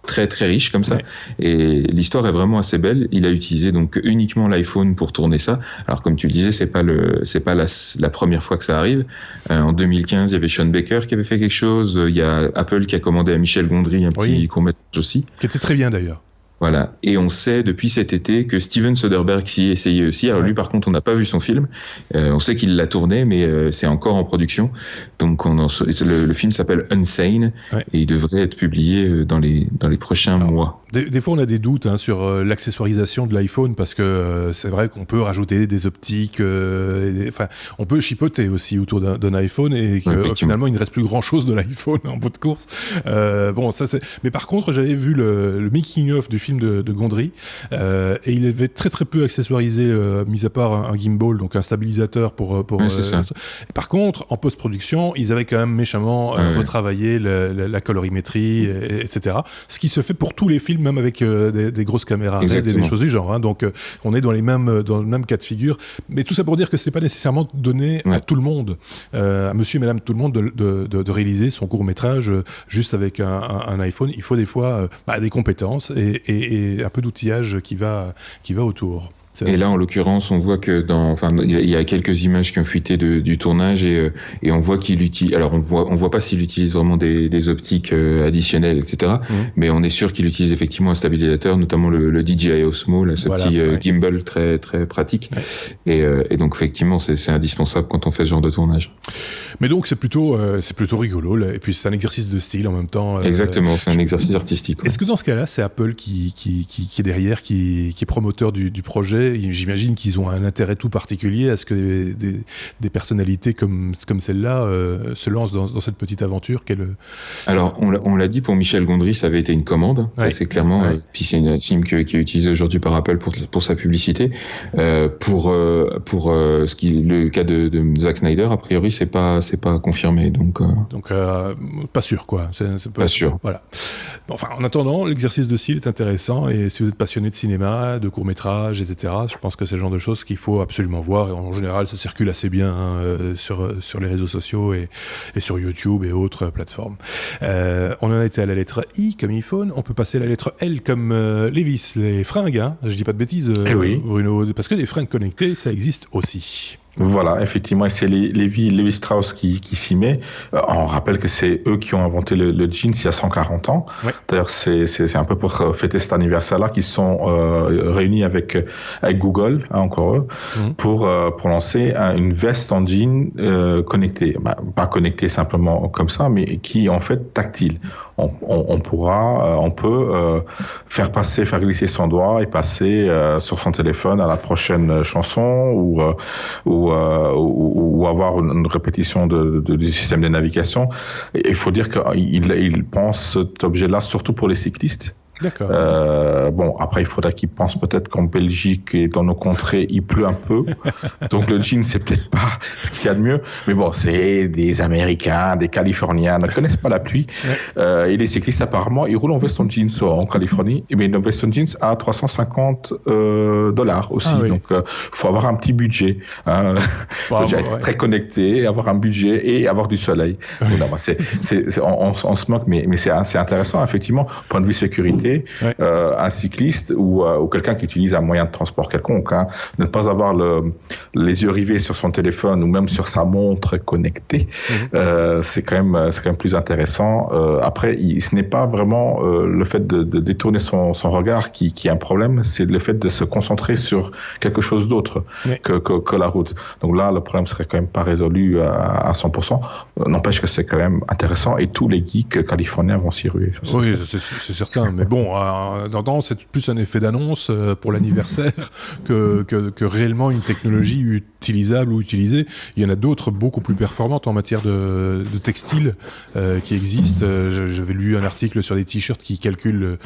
très très riche comme ça. Et l'histoire est vraiment assez belle. Il a utilisé donc uniquement l'iPhone pour tourner ça. Alors comme tu le disais, c'est pas la première fois que ça arrive. En 2015, il y avait Sean Baker qui avait fait quelque chose. Il y a Apple qui a commandé à Michel Gondry un petit court-métrage aussi. Qui était très bien d'ailleurs. Voilà. Et on sait depuis cet été que Steven Soderbergh s'y est essayé aussi. Alors lui, par contre, on n'a pas vu son film. On sait qu'il l'a tourné, mais c'est encore en production. Donc le film s'appelle Unsane et il devrait être publié dans les prochains mois. Des fois, on a des doutes sur l'accessoirisation de l'iPhone parce que c'est vrai qu'on peut rajouter des optiques. On peut chipoter aussi autour d'un iPhone et que finalement, il ne reste plus grand-chose de l'iPhone en bout de course. Mais par contre, j'avais vu le making-of du film de Gondry et il avait très très peu accessoirisé, mis à part un gimbal, donc un stabilisateur pour c'est ça. Par contre, en post-production, ils avaient quand même méchamment retravaillé la colorimétrie, etc. Ce qui se fait pour tous les films, même avec des grosses caméras RED et des choses du genre. Donc on est dans le même cas de figure. Mais tout ça pour dire que c'est pas nécessairement donné à tout le monde, à monsieur et madame tout le monde de réaliser son court-métrage juste avec un iPhone. Il faut des fois des compétences et un peu d'outillage qui va autour. Et là, en l'occurrence, on voit que il y a quelques images qui ont fuité du tournage et on voit qu'il utilise. Alors, on voit pas s'il utilise vraiment des optiques additionnelles, etc. Mais on est sûr qu'il utilise effectivement un stabilisateur, notamment le DJI Osmo, là, petit gimbal très très pratique. Et donc, effectivement, c'est indispensable quand on fait ce genre de tournage. Mais donc, c'est plutôt rigolo. Là. Et puis, c'est un exercice de style en même temps. Exactement, c'est un exercice artistique. Est-ce que dans ce cas-là, c'est Apple qui est derrière, qui est promoteur du projet? J'imagine qu'ils ont un intérêt tout particulier à ce que des personnalités comme celle-là se lancent dans cette petite aventure qu'est le... Alors, on l'a dit pour Michel Gondry, ça avait été une commande, ça c'est clairement. Puis c'est une team qui est utilisée aujourd'hui par Apple pour sa publicité. Pour le cas de Zack Snyder, a priori, c'est pas confirmé. Donc pas sûr, quoi. C'est pas sûr. Voilà. Enfin, en attendant, l'exercice de style est intéressant et si vous êtes passionné de cinéma, de court-métrage, etc., je pense que c'est le genre de choses qu'il faut absolument voir. Et en général, ça circule assez bien sur les réseaux sociaux et sur YouTube et autres plateformes. On en a été à la lettre I comme iPhone. On peut passer à la lettre L comme Levi's, les fringues. Je dis pas de bêtises, Bruno, parce que les fringues connectées, ça existe aussi. Voilà, effectivement, et c'est Levi Strauss qui s'y met. On rappelle que c'est eux qui ont inventé le jeans il y a 140 ans. D'ailleurs, c'est un peu pour fêter cet anniversaire-là qu'ils sont réunis avec Google, encore eux, pour lancer une veste en jean connectée. Pas connectée simplement comme ça, mais qui est en fait tactile. On peut faire glisser son doigt et passer sur son téléphone à la prochaine chanson ou avoir une répétition du système de navigation. Il faut dire qu'il pense cet objet-là surtout pour les cyclistes. D'accord. Après, il faudra qu'ils pensent peut-être qu'en Belgique et dans nos contrées, il pleut un peu. Donc, le jean, c'est peut-être pas ce qu'il y a de mieux. Mais bon, c'est des Américains, des Californiens, ne connaissent pas la pluie. Et les cyclistes, apparemment, ils roulent en veste en jeans en Californie. Mais une veste en jeans à $350 aussi. Donc, faut avoir un petit budget. Faut déjà être très connecté, avoir un budget et avoir du soleil. On se moque, mais c'est intéressant, effectivement, point de vue sécurité. Un cycliste ou quelqu'un qui utilise un moyen de transport quelconque, ne pas avoir les yeux rivés sur son téléphone ou même sur sa montre connectée, c'est quand même plus intéressant. Après, ce n'est pas vraiment le fait de détourner son regard qui est un problème, c'est le fait de se concentrer sur quelque chose d'autre que la route. Donc là, le problème serait quand même pas résolu à 100%. N'empêche que c'est quand même intéressant et tous les geeks californiens vont s'y ruer. Oui, c'est certain. Mais bon, c'est plus un effet d'annonce pour l'anniversaire que réellement une technologie utilisables ou utilisées. Il y en a d'autres beaucoup plus performantes en matière de textile qui existent. J'avais lu un article sur des t-shirts qui calculent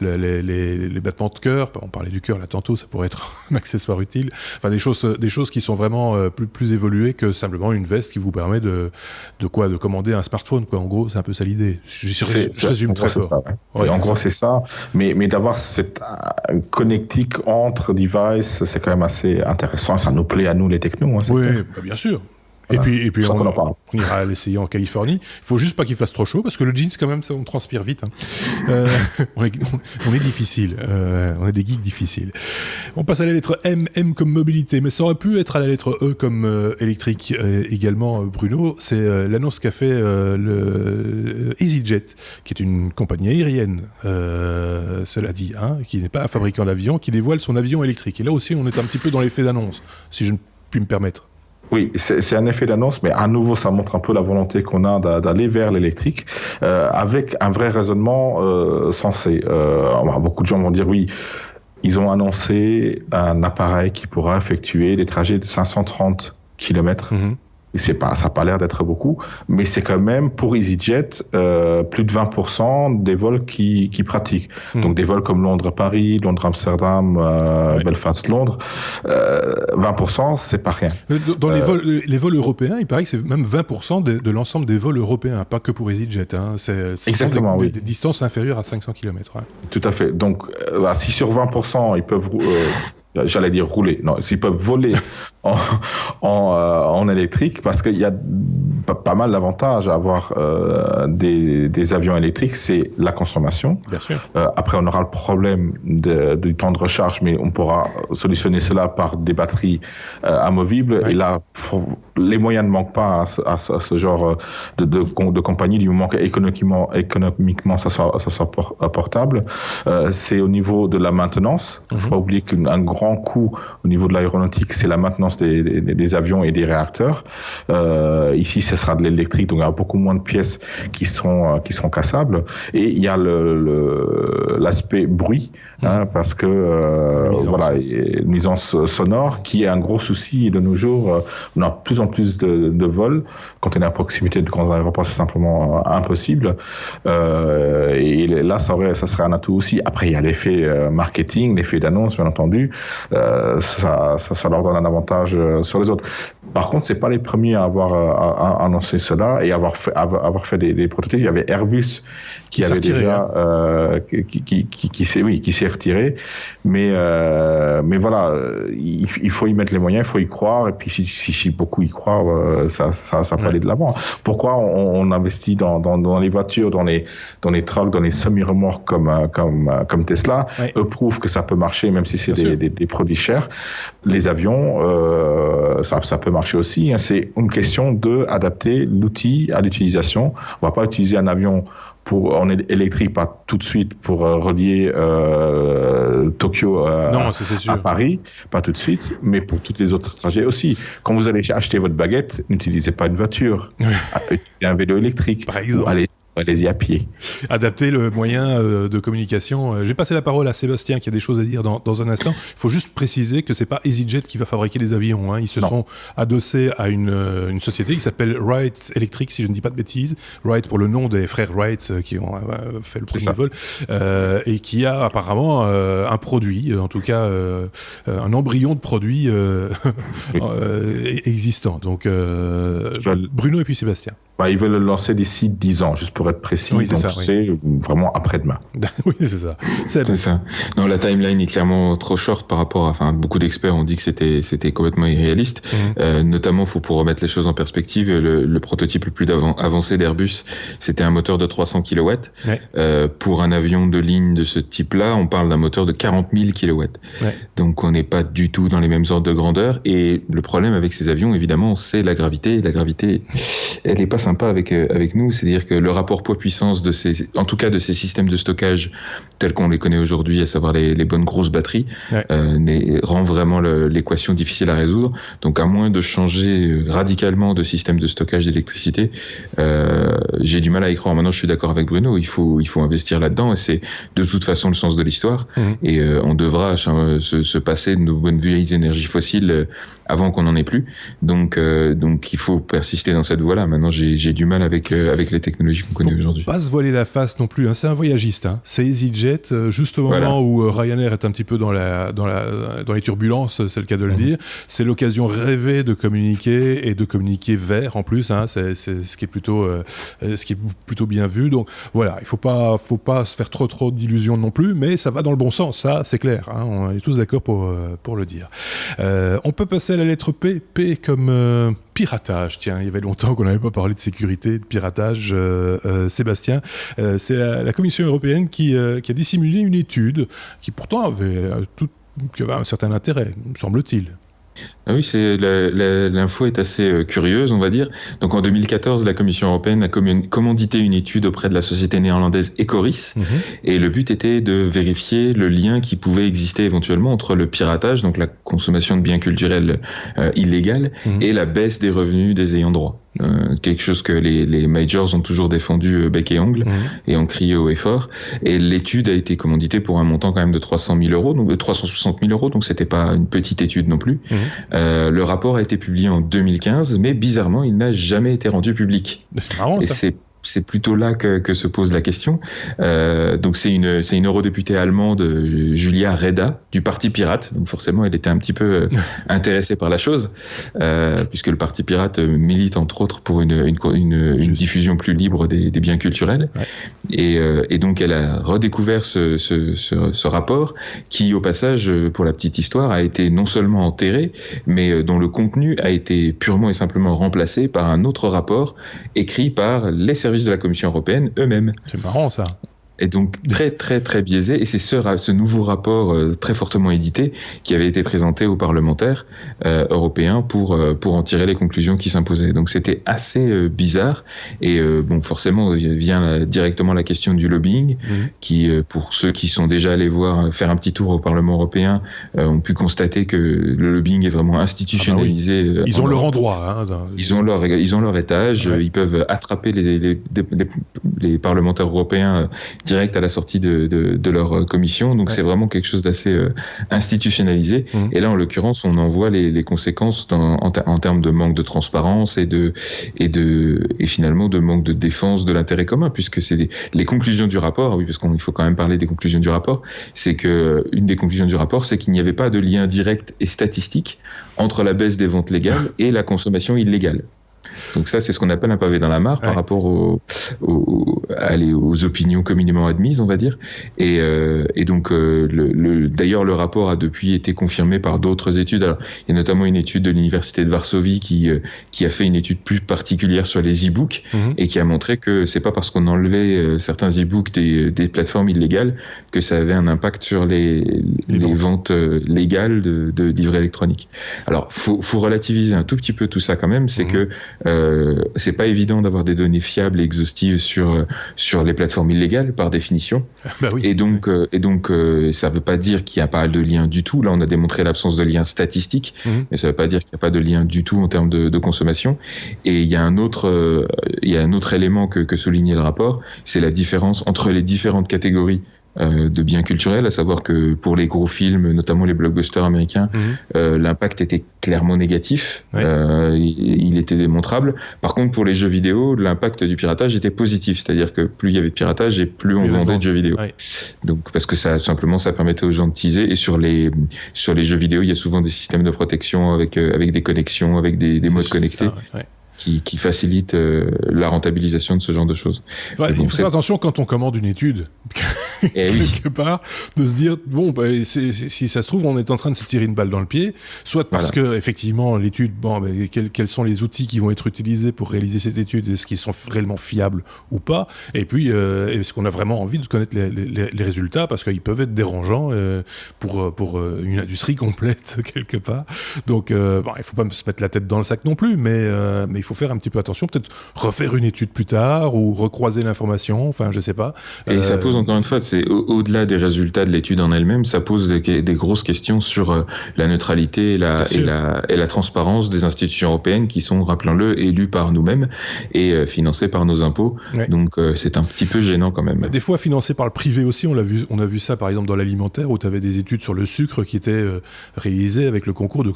les battements de cœur. On parlait du cœur là tantôt, ça pourrait être un accessoire utile. Enfin, des choses qui sont vraiment plus évoluées que simplement une veste qui vous permet de commander un smartphone, quoi. En gros, c'est un peu ça l'idée. Je résume très fort. Ça, ouais. En gros, c'est ça. Mais d'avoir cette connectique entre devices, c'est quand même assez intéressant. Ça nous plaît à nous, les technos. Oui, bien sûr. Voilà. Et puis on ira l'essayer en Californie. Il faut juste pas qu'il fasse trop chaud parce que le jeans quand même on transpire vite. On est difficile. On est des geeks difficiles. On passe à la lettre M comme mobilité, mais ça aurait pu être à la lettre E comme électrique également. Bruno, c'est l'annonce qu'a fait le EasyJet, qui est une compagnie aérienne. Cela dit, qui n'est pas un fabricant d'avions, qui dévoile son avion électrique. Et là aussi, on est un petit peu dans l'effet d'annonce, si je ne puis me permettre. Oui, c'est un effet d'annonce, mais à nouveau, ça montre un peu la volonté qu'on a d'aller vers l'électrique, avec un vrai raisonnement sensé. Beaucoup de gens vont dire oui, ils ont annoncé un appareil qui pourra effectuer des trajets de 530 km. Ça n'a pas l'air d'être beaucoup, mais c'est quand même pour EasyJet plus de 20% des vols qui pratiquent. Donc des vols comme Londres-Paris, Londres-Amsterdam, Belfast-Londres, 20%, c'est pas rien. Dans les vols européens, il paraît que c'est même 20% de l'ensemble des vols européens, pas que pour EasyJet. C'est exactement, des distances inférieures à 500 km. Tout à fait. Donc si sur 20%, ils peuvent... j'allais dire rouler. Non, s'ils peuvent voler en électrique, parce qu'il y a pas mal d'avantages à avoir des avions électriques, c'est la consommation. Bien sûr. Après, on aura le problème du temps de recharge, mais on pourra solutionner cela par des batteries amovibles. Oui. Et là, les moyens ne manquent pas à ce genre de compagnie, du moment qu'économiquement ça soit portable. C'est au niveau de la maintenance. Il ne faut pas oublier qu'un grand coût au niveau de l'aéronautique, c'est la maintenance des avions et des réacteurs. Ici, ce sera de l'électrique, donc il y a beaucoup moins de pièces qui seront cassables. Et il y a l'aspect bruit, parce que nuisance sonore, qui est un gros souci de nos jours. On a de plus en plus de vols. Quand on est à proximité de grands aéroports, c'est simplement impossible. Et là, ça serait un atout aussi. Après, il y a l'effet marketing, l'effet d'annonce, bien entendu. Ça leur donne un avantage sur les autres. Par contre, c'est pas les premiers à avoir annoncé cela et avoir fait des prototypes. Il y avait Airbus qui avait retiré, déjà qui s'est retiré, mais voilà, il faut y mettre les moyens, il faut y croire, et puis si beaucoup y croient, ça peut aller de l'avant. Pourquoi on investit dans les voitures, dans les trucks, dans les semi-remorques comme Tesla? Eux prouvent que ça peut marcher, même si c'est des produits chers. Les avions, ça peut marcher aussi. C'est une question d'adapter l'outil à l'utilisation. On va pas utiliser un avion en électrique, pas tout de suite pour relier Tokyo à Paris, pas tout de suite, mais pour tous les autres trajets aussi. Quand vous allez acheter votre baguette, n'utilisez pas une voiture, utilisez un vélo électrique, par exemple. Allez-y à pied. Adapter le moyen de communication. J'ai passé la parole à Sébastien qui a des choses à dire dans un instant. Il faut juste préciser que c'est pas EasyJet qui va fabriquer les avions. Ils se sont adossés à une société qui s'appelle Wright Electric, si je ne dis pas de bêtises. Wright pour le nom des frères Wright qui ont fait le premier vol. Et qui a apparemment un produit, en tout cas un embryon de produit existant. Donc Bruno et puis Sébastien. Ils veulent le lancer d'ici 10 ans, juste pour être précis. Oui, c'est c'est vraiment après-demain. Oui, c'est ça. C'est ça. Non, la timeline est clairement trop short par rapport à... beaucoup d'experts ont dit que c'était complètement irréaliste. Notamment, pour remettre les choses en perspective, le prototype le plus avancé d'Airbus, c'était un moteur de 300 kW. Pour un avion de ligne de ce type-là, on parle d'un moteur de 40 000 kW. Donc, on n'est pas du tout dans les mêmes ordres de grandeur. Et le problème avec ces avions, évidemment, c'est la gravité. La gravité, elle n'est pas sympa avec nous, c'est-à-dire que le rapport poids-puissance en tout cas de ces systèmes de stockage tels qu'on les connaît aujourd'hui, à savoir les bonnes grosses batteries, rend vraiment l'équation difficile à résoudre. Donc à moins de changer radicalement de système de stockage d'électricité, j'ai du mal à y croire. Maintenant, je suis d'accord avec Bruno, il faut investir là-dedans, et c'est de toute façon le sens de l'histoire. Et on devra se passer de nos bonnes vieilles énergies fossiles avant qu'on n'en ait plus. Donc il faut persister dans cette voie-là. Maintenant, j'ai du mal avec les technologies qu'on connaît aujourd'hui. Pas se voiler la face non plus. Hein. C'est un voyagiste. Hein. C'est EasyJet, juste au moment où Ryanair est un petit peu dans les turbulences, c'est le cas de le dire. C'est l'occasion rêvée de communiquer, et de communiquer vert en plus. Hein. C'est ce qui est plutôt bien vu. Donc voilà, il faut pas se faire trop d'illusions non plus, mais ça va dans le bon sens, ça c'est clair. Hein. On est tous d'accord pour le dire. On peut passer à la lettre P. P comme piratage. Tiens, il y avait longtemps qu'on n'avait pas parlé de sécurité, de piratage. Sébastien, c'est la Commission européenne qui a dissimulé une étude qui pourtant avait un certain intérêt, semble-t-il. Ah oui, l'info est assez curieuse, on va dire. Donc en 2014, la Commission européenne a commandité une étude auprès de la société néerlandaise Ecoris, et le but était de vérifier le lien qui pouvait exister éventuellement entre le piratage, donc la consommation de biens culturels illégaux, et la baisse des revenus des ayants droit. Quelque chose que les majors ont toujours défendu bec et ongle, et ont crié haut et fort. Et l'étude a été commanditée pour un montant quand même de 300 000 euros, donc 360 000 euros, donc c'était pas une petite étude non plus. Le rapport a été publié en 2015, mais bizarrement, il n'a jamais été rendu public. C'est marrant, ça. C'est plutôt là que se pose la question. Donc c'est une eurodéputée allemande, Julia Reda, du Parti Pirate. Donc forcément, elle était un petit peu intéressée par la chose, puisque le Parti Pirate milite entre autres pour une diffusion plus libre des biens culturels. Et donc elle a redécouvert ce rapport qui, au passage, pour la petite histoire, a été non seulement enterré, mais dont le contenu a été purement et simplement remplacé par un autre rapport écrit par les services de la Commission européenne eux-mêmes. C'est marrant, ça. Et donc très très très biaisé, et c'est ce nouveau rapport très fortement édité qui avait été présenté aux parlementaires européens pour en tirer les conclusions qui s'imposaient. Donc c'était assez bizarre, et bon, forcément vient directement la question du lobbying, qui pour ceux qui sont déjà allés faire un petit tour au Parlement européen ont pu constater que le lobbying est vraiment institutionnalisé. Ils ont leur endroit. Hein, ils ont leur étage, ils peuvent attraper les parlementaires européens direct à la sortie de leur commission. Donc c'est vraiment quelque chose d'assez institutionnalisé. Et là, en l'occurrence, on en voit les conséquences en termes de manque de transparence et finalement de manque de défense de l'intérêt commun, puisque c'est les conclusions du rapport. Oui, parce qu'il faut quand même parler des conclusions du rapport. C'est que une des conclusions du rapport, c'est qu'il n'y avait pas de lien direct et statistique entre la baisse des ventes légales et la consommation illégale. Donc ça, c'est ce qu'on appelle un pavé dans la mare par rapport aux opinions communément admises, on va dire. Et donc, d'ailleurs, le rapport a depuis été confirmé par d'autres études. Alors, il y a notamment une étude de l'université de Varsovie qui a fait une étude plus particulière sur les e-books et qui a montré que c'est pas parce qu'on enlevait certains e-books des plateformes illégales que ça avait un impact sur les ventes légales de livrets électroniques. Alors, faut relativiser un tout petit peu tout ça quand même. C'est que c'est pas évident d'avoir des données fiables et exhaustives sur les plateformes illégales par définition. Bah oui. Et donc ça veut pas dire qu'il n'y a pas de lien du tout. Là, on a démontré l'absence de lien statistique, mais ça veut pas dire qu'il n'y a pas de lien du tout en termes de consommation. Et il y a un autre élément que soulignait le rapport, c'est la différence entre les différentes catégories de biens culturels, à savoir que pour les gros films, notamment les blockbusters américains, l'impact était clairement négatif, il était démontrable. Par contre, pour les jeux vidéo, l'impact du piratage était positif, c'est-à-dire que plus il y avait de piratage et plus on vendait de jeux vidéo. Donc, parce que ça permettait aux gens de teaser, et sur les jeux vidéo, il y a souvent des systèmes de protection avec des connexions, avec des modes connectés. Qui facilite la rentabilisation de ce genre de choses. Ouais, il faut faire attention quand on commande une étude, quelque part, de se dire, bon, si ça se trouve, on est en train de se tirer une balle dans le pied, soit parce que effectivement l'étude, quels sont les outils qui vont être utilisés pour réaliser cette étude, est-ce qu'ils sont réellement fiables ou pas, et puis est-ce qu'on a vraiment envie de connaître les résultats, parce qu'ils peuvent être dérangeants pour une industrie complète, quelque part. Donc, il ne faut pas se mettre la tête dans le sac non plus, mais il faut faire un petit peu attention, peut-être refaire une étude plus tard ou recroiser l'information, enfin je sais pas. Et ça pose encore une fois, c'est au-delà des résultats de l'étude en elle-même, ça pose des grosses questions sur la neutralité et la transparence des institutions européennes qui sont, rappelons-le, élues par nous-mêmes et financées par nos impôts. Ouais. Donc c'est un petit peu gênant quand même. Des fois financées par le privé aussi, on a vu ça par exemple dans l'alimentaire où tu avais des études sur le sucre qui étaient réalisées avec le concours de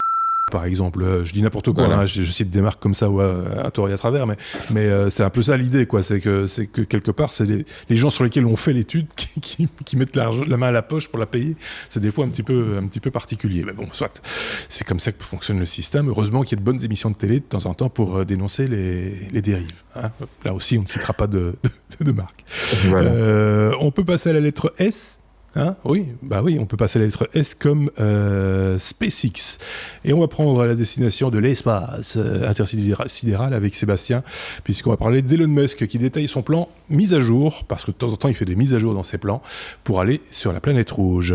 par exemple, je dis n'importe quoi, voilà. Hein, je cite des marques comme ça ou à tort et à travers, mais c'est un peu ça l'idée, quoi. C'est que quelque part, c'est les gens sur lesquels on fait l'étude qui mettent la main à la poche pour la payer. C'est des fois un petit peu particulier, mais bon, soit. C'est comme ça que fonctionne le système. Heureusement qu'il y a de bonnes émissions de télé de temps en temps pour dénoncer les dérives. Hein. Là aussi, on ne citera pas de marque. Voilà. On peut passer à la lettre S. Hein, oui, on peut passer à la lettre S comme SpaceX. Et on va prendre la destination de l'espace intersidéral avec Sébastien, puisqu'on va parler d'Elon Musk qui détaille son plan mise à jour, parce que de temps en temps il fait des mises à jour dans ses plans, pour aller sur la planète rouge.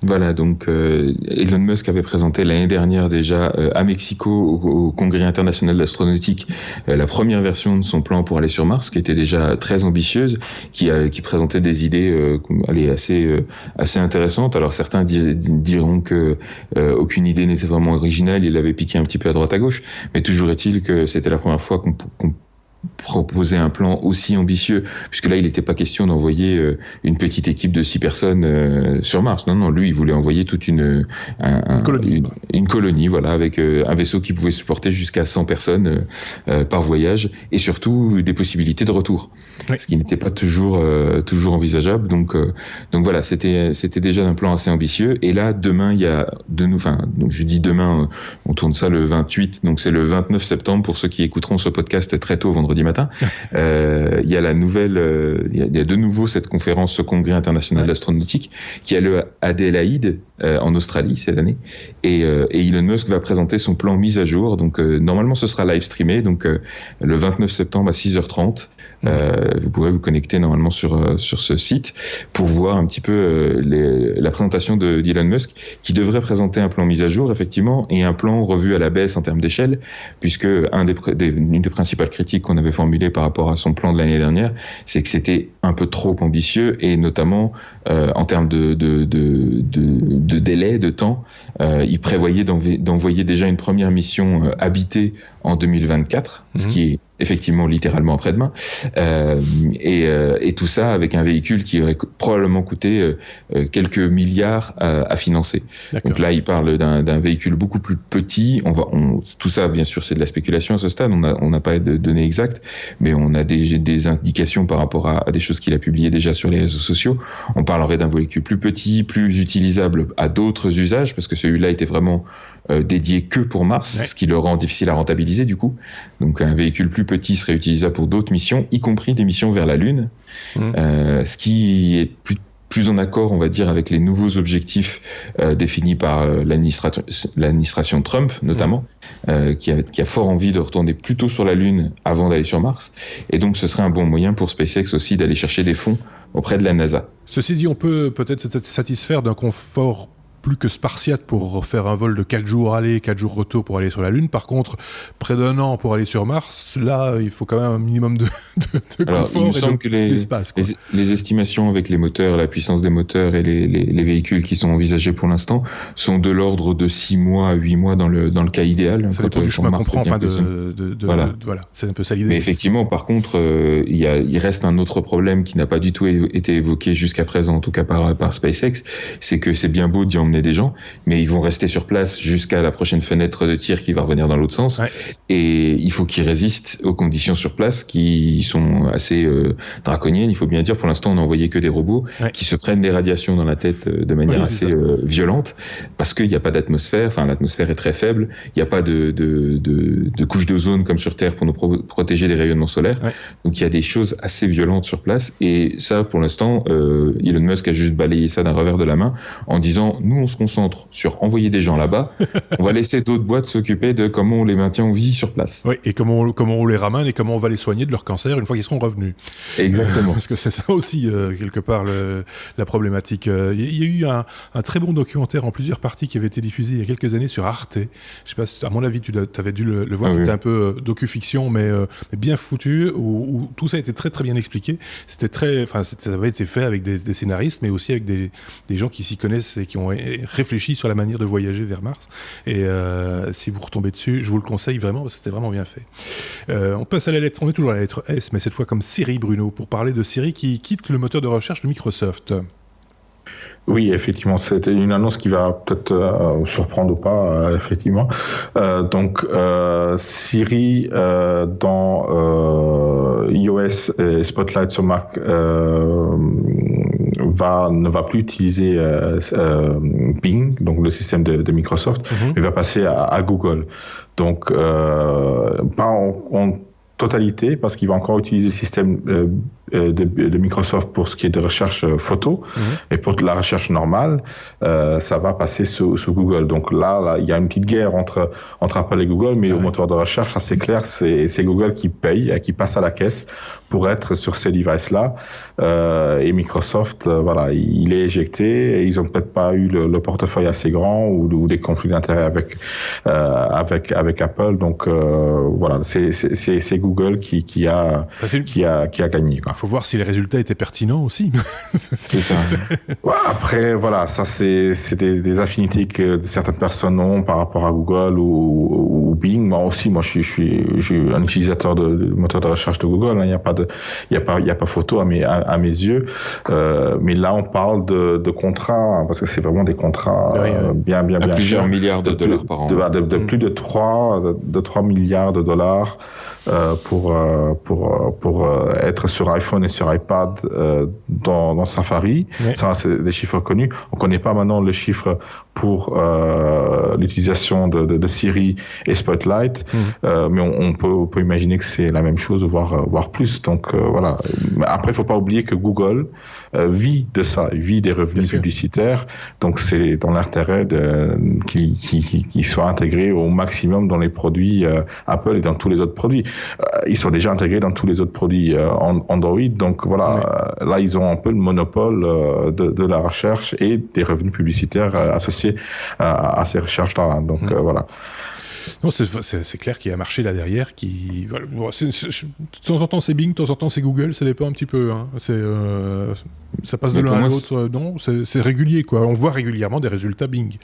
Voilà, donc Elon Musk avait présenté l'année dernière déjà à Mexico au Congrès international d'astronautique la première version de son plan pour aller sur Mars, qui était déjà très ambitieuse, qui présentait des idées assez intéressantes. Alors certains diront que aucune idée n'était vraiment originale, il avait piqué un petit peu à droite à gauche, mais toujours est-il que c'était la première fois qu'on proposer un plan aussi ambitieux, puisque là il n'était pas question d'envoyer une petite équipe de 6 personnes sur Mars. Non, lui il voulait envoyer toute une colonie, voilà, avec un vaisseau qui pouvait supporter jusqu'à 100 personnes par voyage, et surtout des possibilités de retour, ce qui n'était pas toujours envisageable. Donc voilà, c'était déjà un plan assez ambitieux. Et là demain il y a donc je dis demain, on tourne ça le 28, donc c'est le 29 septembre pour ceux qui écouteront ce podcast très tôt vendredi matin. Il y a il y a de nouveau cette conférence, ce congrès international d'astronautique qui a lieu à Adélaïde en Australie cette année, et Elon Musk va présenter son plan mise à jour. Donc normalement ce sera live streamé, donc le 29 septembre à 6h30. Vous pourrez vous connecter normalement sur ce site pour voir un petit peu la présentation d'Elon Musk, qui devrait présenter un plan mise à jour effectivement, et un plan revu à la baisse en termes d'échelle, puisque une des principales critiques qu'on avait formulées par rapport à son plan de l'année dernière, c'est que c'était un peu trop ambitieux, et notamment en termes de délai, de temps. Il prévoyait d'envoyer déjà une première mission habitée en 2024, ce qui est effectivement littéralement après-demain, et tout ça avec un véhicule qui aurait probablement coûté quelques milliards à financer. D'accord. Donc là il parle d'un véhicule beaucoup plus petit. Tout ça bien sûr c'est de la spéculation à ce stade, on n'a pas de données exactes, mais on a des indications par rapport à des choses qu'il a publiées déjà sur les réseaux sociaux. On parlerait d'un véhicule plus petit, plus utilisable à d'autres usages, parce que celui-là était vraiment dédié que pour Mars, ce qui le rend difficile à rentabiliser du coup. Donc un véhicule plus petit serait utilisable pour d'autres missions, y compris des missions vers la Lune, ce qui est plus en accord, on va dire, avec les nouveaux objectifs définis par l'administration Trump, notamment, qui a fort envie de retourner plutôt sur la Lune avant d'aller sur Mars. Et donc, ce serait un bon moyen pour SpaceX aussi d'aller chercher des fonds auprès de la NASA. Ceci dit, on peut peut-être se satisfaire d'un confort plus que spartiate pour faire un vol de 4 jours aller, 4 jours retour pour aller sur la Lune. Par contre, près d'1 an pour aller sur Mars, là, il faut quand même un minimum de confort et d'espace. Les estimations avec les moteurs, la puissance des moteurs et les véhicules qui sont envisagés pour l'instant sont de l'ordre de 6 mois à 8 mois dans le cas idéal. Ça dépend du chemin qu'on prend, voilà, c'est un peu ça l'idée. Mais effectivement, par contre, il reste un autre problème qui n'a pas du tout été évoqué jusqu'à présent, en tout cas par SpaceX, c'est que c'est bien beau d'y emmener des gens, mais ils vont rester sur place jusqu'à la prochaine fenêtre de tir qui va revenir dans l'autre sens, et il faut qu'ils résistent aux conditions sur place qui sont assez draconiennes. Il faut bien dire, pour l'instant on n'a envoyé que des robots qui se prennent des radiations dans la tête de manière assez violente, parce qu'il n'y a pas d'atmosphère, l'atmosphère est très faible, il n'y a pas de couche d'ozone comme sur Terre pour nous protéger des rayonnements solaires, donc il y a des choses assez violentes sur place, et ça pour l'instant Elon Musk a juste balayé ça d'un revers de la main en disant nous on se concentre sur envoyer des gens là-bas, on va laisser d'autres boîtes s'occuper de comment on les maintient en vie sur place. Oui, et comment on les ramène et comment on va les soigner de leur cancer une fois qu'ils seront revenus. Exactement. Parce que c'est ça aussi, quelque part, la problématique. Il y a eu un très bon documentaire en plusieurs parties qui avait été diffusé il y a quelques années sur Arte. Je sais pas, à mon avis, tu avais dû le voir, c'était un peu docu-fiction, mais bien foutu, où tout ça a été très très bien expliqué. Ça avait été fait avec des scénaristes, mais aussi avec des gens qui s'y connaissent et qui ont réfléchi sur la manière de voyager vers Mars. Et si vous retombez dessus, je vous le conseille vraiment, parce que c'était vraiment bien fait. On passe à la lettre, on est toujours à la lettre S, mais cette fois comme Siri, Bruno, pour parler de Siri qui quitte le moteur de recherche de Microsoft. Oui, effectivement, c'était une annonce qui va peut-être surprendre ou pas, effectivement. Donc, Siri dans iOS et Spotlight sur Mac ne va plus utiliser Bing, donc le système de Microsoft, mais va passer à Google. Donc, pas en totalité, parce qu'il va encore utiliser le système de Microsoft pour ce qui est de recherche photo, et pour la recherche normale, ça va passer sous Google. Donc là, il y a une petite guerre entre Apple et Google, mais au moteur de recherche, ça c'est clair, c'est Google qui paye, qui passe à la caisse pour être sur ces devices-là, et Microsoft, il est éjecté, et ils ont peut-être pas eu le portefeuille assez grand ou des conflits d'intérêts avec Apple. Donc voilà, c'est Google qui a gagné, quoi. Il faut voir si les résultats étaient pertinents aussi. C'est ça. Ouais, après, voilà, ça c'est des affinités que certaines personnes ont par rapport à Google ou Bing. Moi aussi, je suis un utilisateur de moteur de recherche de Google. Il n'y a pas photo à mes yeux. Mais là, on parle de contrats, parce que c'est vraiment des contrats bien plusieurs chers, milliards de dollars par an. De plus de 3 milliards de dollars. Pour être sur iPhone et sur iPad dans Safari. Ça, c'est des chiffres connus. On connaît pas maintenant le chiffre pour l'utilisation de Siri et Spotlight, mais on peut imaginer que c'est la même chose, voire plus. Donc voilà. Après, il faut pas oublier que Google vit de ça, vit des revenus publicitaires. Donc c'est dans l'intérêt qu'il soit intégré au maximum dans les produits Apple et dans tous les autres produits. Ils sont déjà intégrés dans tous les autres produits Android. Donc voilà, là ils ont un peu le monopole de la recherche et des revenus publicitaires associés à ces recherches-là. Donc voilà. Non, c'est clair qu'il y a un marché là derrière qui... de temps en temps c'est Bing, de temps en temps c'est Google, ça dépend un petit peu. Hein. Ça passe de l'un à l'autre. Non, c'est régulier, quoi. On voit régulièrement des résultats Bing.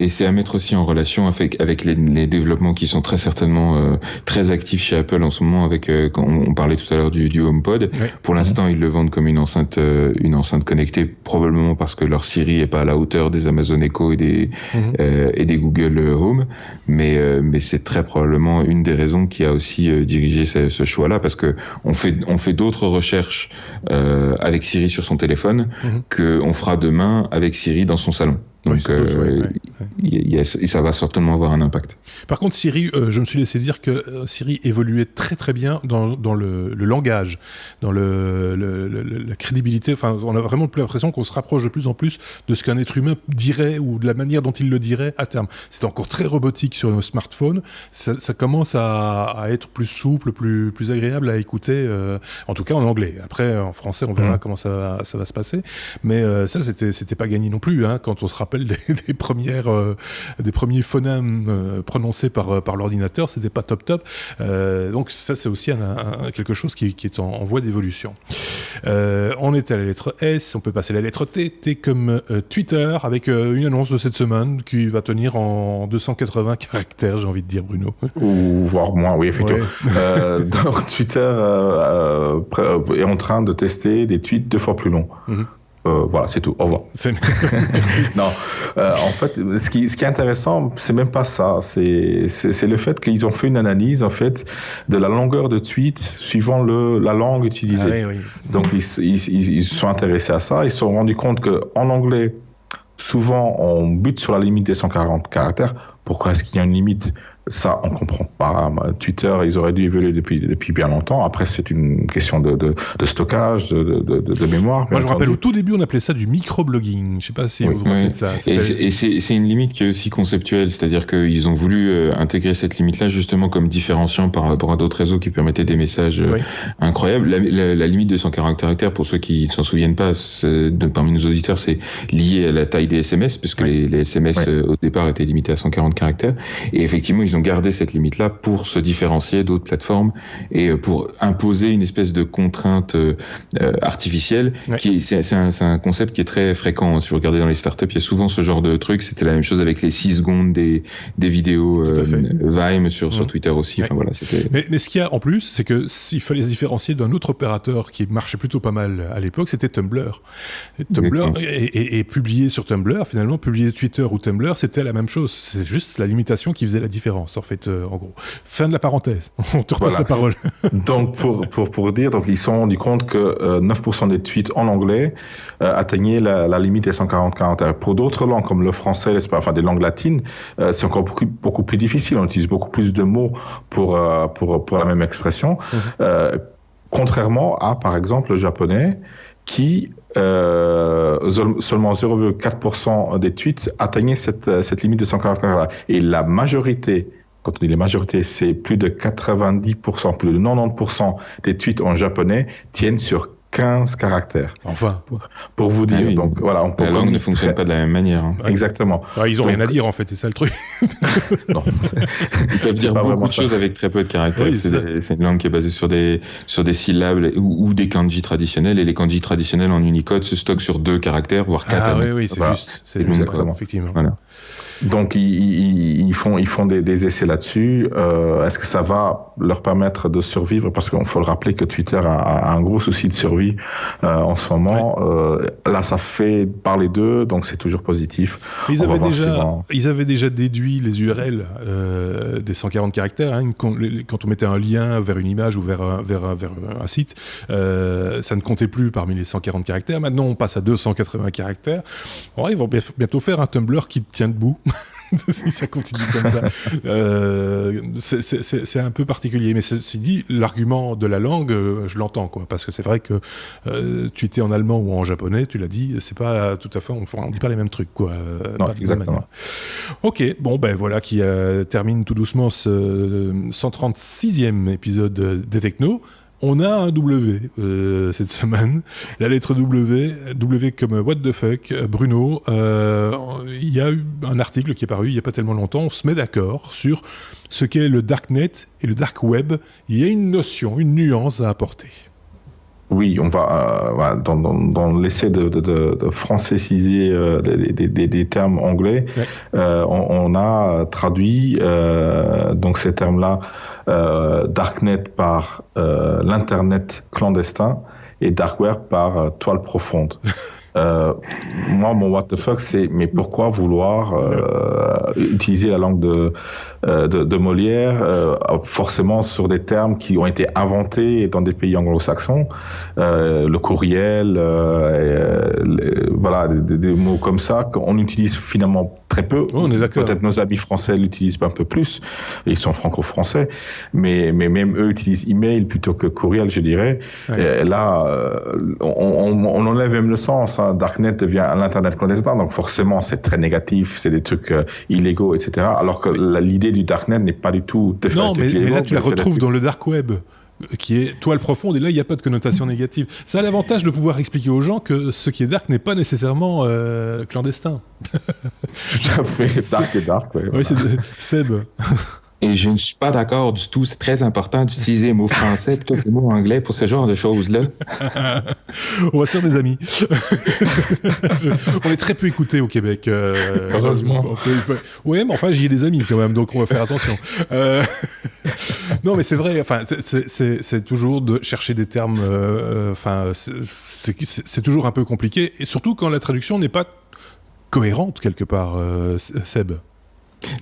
Et c'est à mettre aussi en relation avec les développements qui sont très certainement très actifs chez Apple en ce moment. Quand on parlait tout à l'heure du HomePod. Pour l'instant, ils le vendent comme une enceinte connectée, probablement parce que leur Siri est pas à la hauteur des Amazon Echo et des Google Home. Mais c'est très probablement une des raisons qui a aussi dirigé ce choix-là, parce que on fait d'autres recherches avec Siri sur son téléphone qu'on fera demain avec Siri dans son salon. Donc, ça va certainement avoir un impact. Par contre, Siri, je me suis laissé dire que Siri évoluait très très bien dans le langage, dans la crédibilité. Enfin, on a vraiment l'impression qu'on se rapproche de plus en plus de ce qu'un être humain dirait ou de la manière dont il le dirait à terme. C'est encore très robotique sur nos smartphones. Ça commence à être plus souple, plus agréable à écouter, en tout cas en anglais. Après, en français, on verra comment ça va se passer. Mais ça, c'était pas gagné non plus, hein, quand on se rappelle des premiers phonèmes prononcés par l'ordinateur, c'était pas top. Donc ça, c'est aussi quelque chose qui est en voie d'évolution. On est à la lettre S, on peut passer à la lettre T. T comme Twitter, avec une annonce de cette semaine qui va tenir en 280 caractères, j'ai envie de dire, Bruno. Ou voire moins, oui, effectivement. Donc Twitter est en train de tester des tweets 2 fois plus longs. Voilà, c'est tout. Au revoir. Non, en fait, ce qui est intéressant, c'est même pas ça. C'est le fait qu'ils ont fait une analyse, en fait, de la longueur de tweet suivant la langue utilisée. Oui. Donc, ils sont intéressés à ça. Ils se sont rendus compte qu'en anglais, souvent, on bute sur la limite des 140 caractères. Pourquoi est-ce qu'il y a une limite Ça, on comprend pas. Twitter, ils auraient dû évoluer depuis bien longtemps. Après, c'est une question de stockage, de mémoire. Moi, je me rappelle, au tout début, on appelait ça du microblogging. Je sais pas si vous vous rappelez de ça. Et c'est une limite qui est aussi conceptuelle. C'est-à-dire qu'ils ont voulu intégrer cette limite-là justement comme différenciant par rapport à d'autres réseaux qui permettaient des messages incroyables. La limite de 140 caractères, pour ceux qui ne s'en souviennent pas, parmi nos auditeurs, c'est lié à la taille des SMS, puisque les SMS au départ étaient limités à 140 caractères. Et effectivement, ils ont gardé cette limite-là pour se différencier d'autres plateformes et pour imposer une espèce de contrainte artificielle. C'est un concept qui est très fréquent. Si vous regardez dans les startups, il y a souvent ce genre de truc. C'était la même chose avec les 6 secondes des vidéos Vime sur Twitter aussi. Enfin, voilà, mais ce qu'il y a en plus, c'est que s'il fallait se différencier d'un autre opérateur qui marchait plutôt pas mal à l'époque, c'était Tumblr. Tumblr et publier sur Tumblr, finalement, publier Twitter ou Tumblr, c'était la même chose. C'est juste la limitation qui faisait la différence, en fait, en gros. Fin de la parenthèse. On te repasse la parole. Donc, pour dire, donc, ils se sont rendus compte que 9% des tweets en anglais atteignaient la limite des 140 caractères. Pour d'autres langues, comme le français, enfin des langues latines, c'est encore beaucoup plus difficile. On utilise beaucoup plus de mots pour la même expression. Contrairement à, par exemple, le japonais, qui seulement 0,4% des tweets atteignaient cette limite de 140 caractères. Et la majorité, quand on dit les majorités, c'est plus de 90%, plus de 90% des tweets en japonais tiennent sur 15 caractères. Enfin. Pour vous dire. Donc, voilà, la langue ne fonctionne pas de la même manière. Hein. Exactement. Ils n'ont rien à dire, en fait, c'est ça le truc. Non, ils peuvent dire beaucoup de choses avec très peu de caractères. Oui, c'est une langue qui est basée sur des syllabes ou des kanji traditionnels. Et les kanji traditionnels en Unicode se stockent sur 2 caractères, voire 4. Oui, c'est juste. C'est exactement, effectivement. Voilà. Donc, ils font des essais là-dessus. Est-ce que ça va leur permettre de survivre? Parce qu'il faut le rappeler que Twitter a un gros souci de survie en ce moment. Là, ça fait parler d'eux, donc c'est toujours positif. Ils avaient déjà déduit les URL des 140 caractères. Hein, quand on mettait un lien vers une image ou vers un site, ça ne comptait plus parmi les 140 caractères. Maintenant, on passe à 280 caractères. Ils vont bientôt faire un Tumblr qui tient debout. Si ça continue comme ça. C'est un peu particulier. Mais ceci dit, l'argument de la langue, je l'entends, quoi. Parce que c'est vrai que tweeter en allemand ou en japonais, tu l'as dit, c'est pas tout à fait, on dit pas les mêmes trucs, quoi. Non, exactement. Ok, bon, ben voilà qui termine tout doucement ce 136e épisode des Technos. On a un W cette semaine, la lettre W comme what the fuck, Bruno. Il y a eu un article qui est paru il n'y a pas tellement longtemps, on se met d'accord sur ce qu'est le darknet et le dark web. Il y a une notion, une nuance à apporter. Oui, on va dans l'essai de francésiser des termes anglais, on a traduit donc ces termes-là darknet par l'internet clandestin et dark web par toile profonde. Moi, mon what the fuck, c'est mais pourquoi vouloir utiliser la langue de Molière forcément sur des termes qui ont été inventés dans des pays anglo-saxons, le courriel, voilà, des mots comme ça qu'on utilise finalement très peu. On est d'accord. Peut-être nos amis français l'utilisent un peu plus, ils sont franco-français, mais même eux utilisent email plutôt que courriel, je dirais. Et là, on enlève même le sens. Hein. Darknet devient l'internet clandestin, donc forcément c'est très négatif, c'est des trucs illégaux, etc. Alors que l'idée du darknet n'est pas du tout de faire non, mais là tu la retrouves dans le dark web, qui est toile profonde, et là il n'y a pas de connotation négative. Ça a l'avantage de pouvoir expliquer aux gens que ce qui est dark n'est pas nécessairement clandestin. Tout à fait, dark et dark. Ouais, oui, c'est Seb. Et je ne suis pas d'accord du tout. C'est très important d'utiliser les mots français plutôt que les mots anglais pour ce genre de choses-là. On va se faire des amis. On est très peu écoutés au Québec. Heureusement. Oui, mais enfin, j'y ai des amis quand même, donc on va faire attention. Non, mais c'est vrai. Enfin, c'est toujours de chercher des termes. Enfin, c'est toujours un peu compliqué, et surtout quand la traduction n'est pas cohérente quelque part, Seb.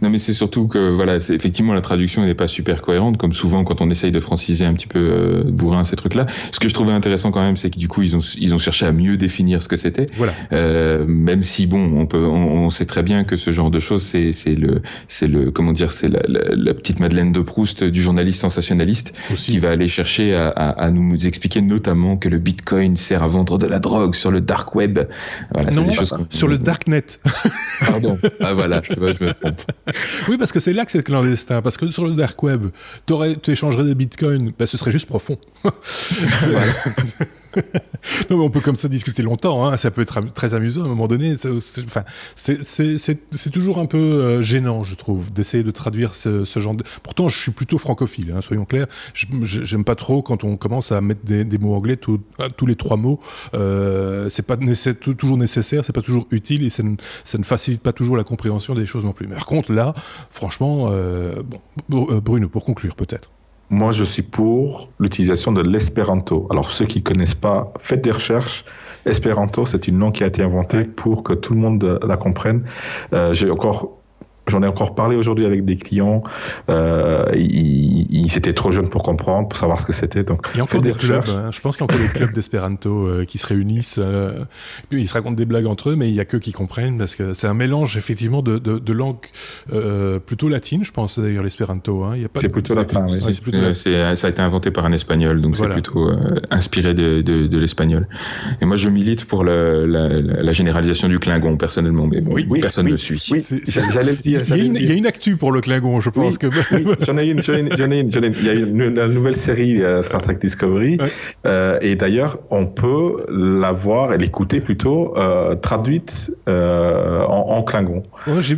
Non, mais c'est surtout que voilà, effectivement la traduction n'est pas super cohérente, comme souvent quand on essaye de franciser un petit peu bourrin ces trucs-là. Ce que je trouvais intéressant quand même, c'est que du coup ils ont cherché à mieux définir ce que c'était. Voilà. Même si bon, on sait très bien que ce genre de choses, c'est la petite Madeleine de Proust du journaliste sensationnaliste qui va aller chercher à nous expliquer notamment que le Bitcoin sert à vendre de la drogue sur le dark web. Voilà, non, c'est des choses sur le darknet. Pardon. Ah voilà, je me trompe. Oui, parce que c'est là que c'est clandestin. Parce que sur le dark web, tu échangerais des bitcoins, ce serait juste profond. Non, mais on peut comme ça discuter longtemps, hein. Ça peut être très amusant à un moment donné. C'est toujours un peu gênant, je trouve, d'essayer de traduire ce genre de... Pourtant, je suis plutôt francophile, hein, soyons clairs. J'aime pas trop quand on commence à mettre des mots anglais, tous les 3 mots. C'est pas toujours nécessaire, c'est pas toujours utile, et ça ne facilite pas toujours la compréhension des choses non plus. Mais par contre, là, franchement, Bruno, pour conclure peut-être. Moi, je suis pour l'utilisation de l'espéranto. Alors, ceux qui ne connaissent pas, faites des recherches. Espéranto, c'est une langue qui a été inventée pour que tout le monde la comprenne. J'en ai encore parlé aujourd'hui avec des clients. Ils étaient trop jeunes pour comprendre, pour savoir ce que c'était. Donc, il y a encore des clubs. Hein. Je pense qu'il y a encore des clubs d'espéranto qui se réunissent. Ils se racontent des blagues entre eux, mais il n'y a qu'eux qui comprennent parce que c'est un mélange effectivement de langues plutôt latines, je pense d'ailleurs l'espéranto. Hein. C'est plutôt latin. Oui. Ça a été inventé par un espagnol, donc voilà. C'est plutôt inspiré de l'espagnol. Et moi, je milite pour la généralisation du Klingon personnellement, mais bon, personne ne suit. Oui, j'allais le dire. Il y a une actu pour le Klingon, je pense. J'en ai une. Il y a une nouvelle série Star Trek Discovery. Et d'ailleurs, on peut la voir et l'écouter plutôt traduite en Klingon. Ouais, je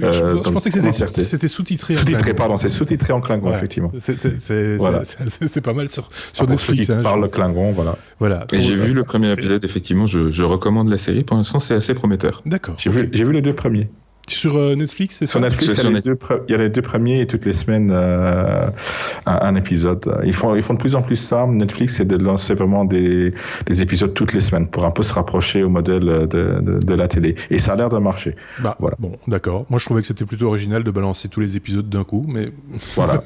pensais que c'était sous-titré. C'est sous-titré en Klingon, effectivement. C'est pas mal sur Netflix. Ceux qui parlent le Klingon, voilà. Et j'ai vu le premier épisode, effectivement. Je recommande la série. Pour l'instant, c'est assez prometteur. D'accord. J'ai vu les 2 premiers. Sur Netflix, c'est ça? Sur Netflix, il y a les 2 premiers et toutes les semaines un épisode. Ils font de plus en plus ça. Netflix, c'est de lancer vraiment des épisodes toutes les semaines pour un peu se rapprocher au modèle de la télé. Et ça a l'air de marcher. Voilà. Bon, d'accord. Moi, je trouvais que c'était plutôt original de balancer tous les épisodes d'un coup, mais voilà.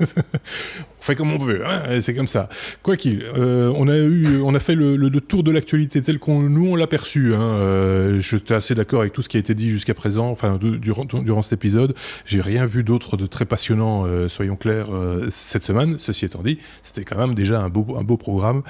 On fait comme on veut, hein, c'est comme ça. Quoi qu'il, on a fait le tour de l'actualité tel qu'on l'a perçu. Hein. J'étais assez d'accord avec tout ce qui a été dit jusqu'à présent, enfin durant cet épisode. J'ai rien vu d'autre de très passionnant, soyons clairs, cette semaine. Ceci étant dit, c'était quand même déjà un beau programme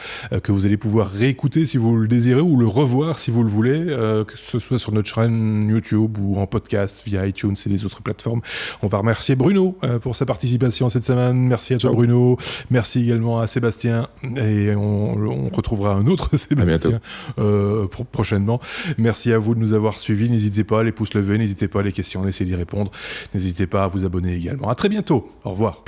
que vous allez pouvoir réécouter si vous le désirez ou le revoir si vous le voulez, que ce soit sur notre chaîne YouTube ou en podcast via iTunes et les autres plateformes. On va remercier Bruno pour sa participation cette semaine. Merci à toi, Bruno. Merci également à Sébastien et on retrouvera un autre Sébastien prochainement. Merci à vous de nous avoir suivis. N'hésitez pas, les pouces levés, n'hésitez pas, les questions, on essaie d'y répondre. N'hésitez pas à vous abonner également. À très bientôt. Au revoir.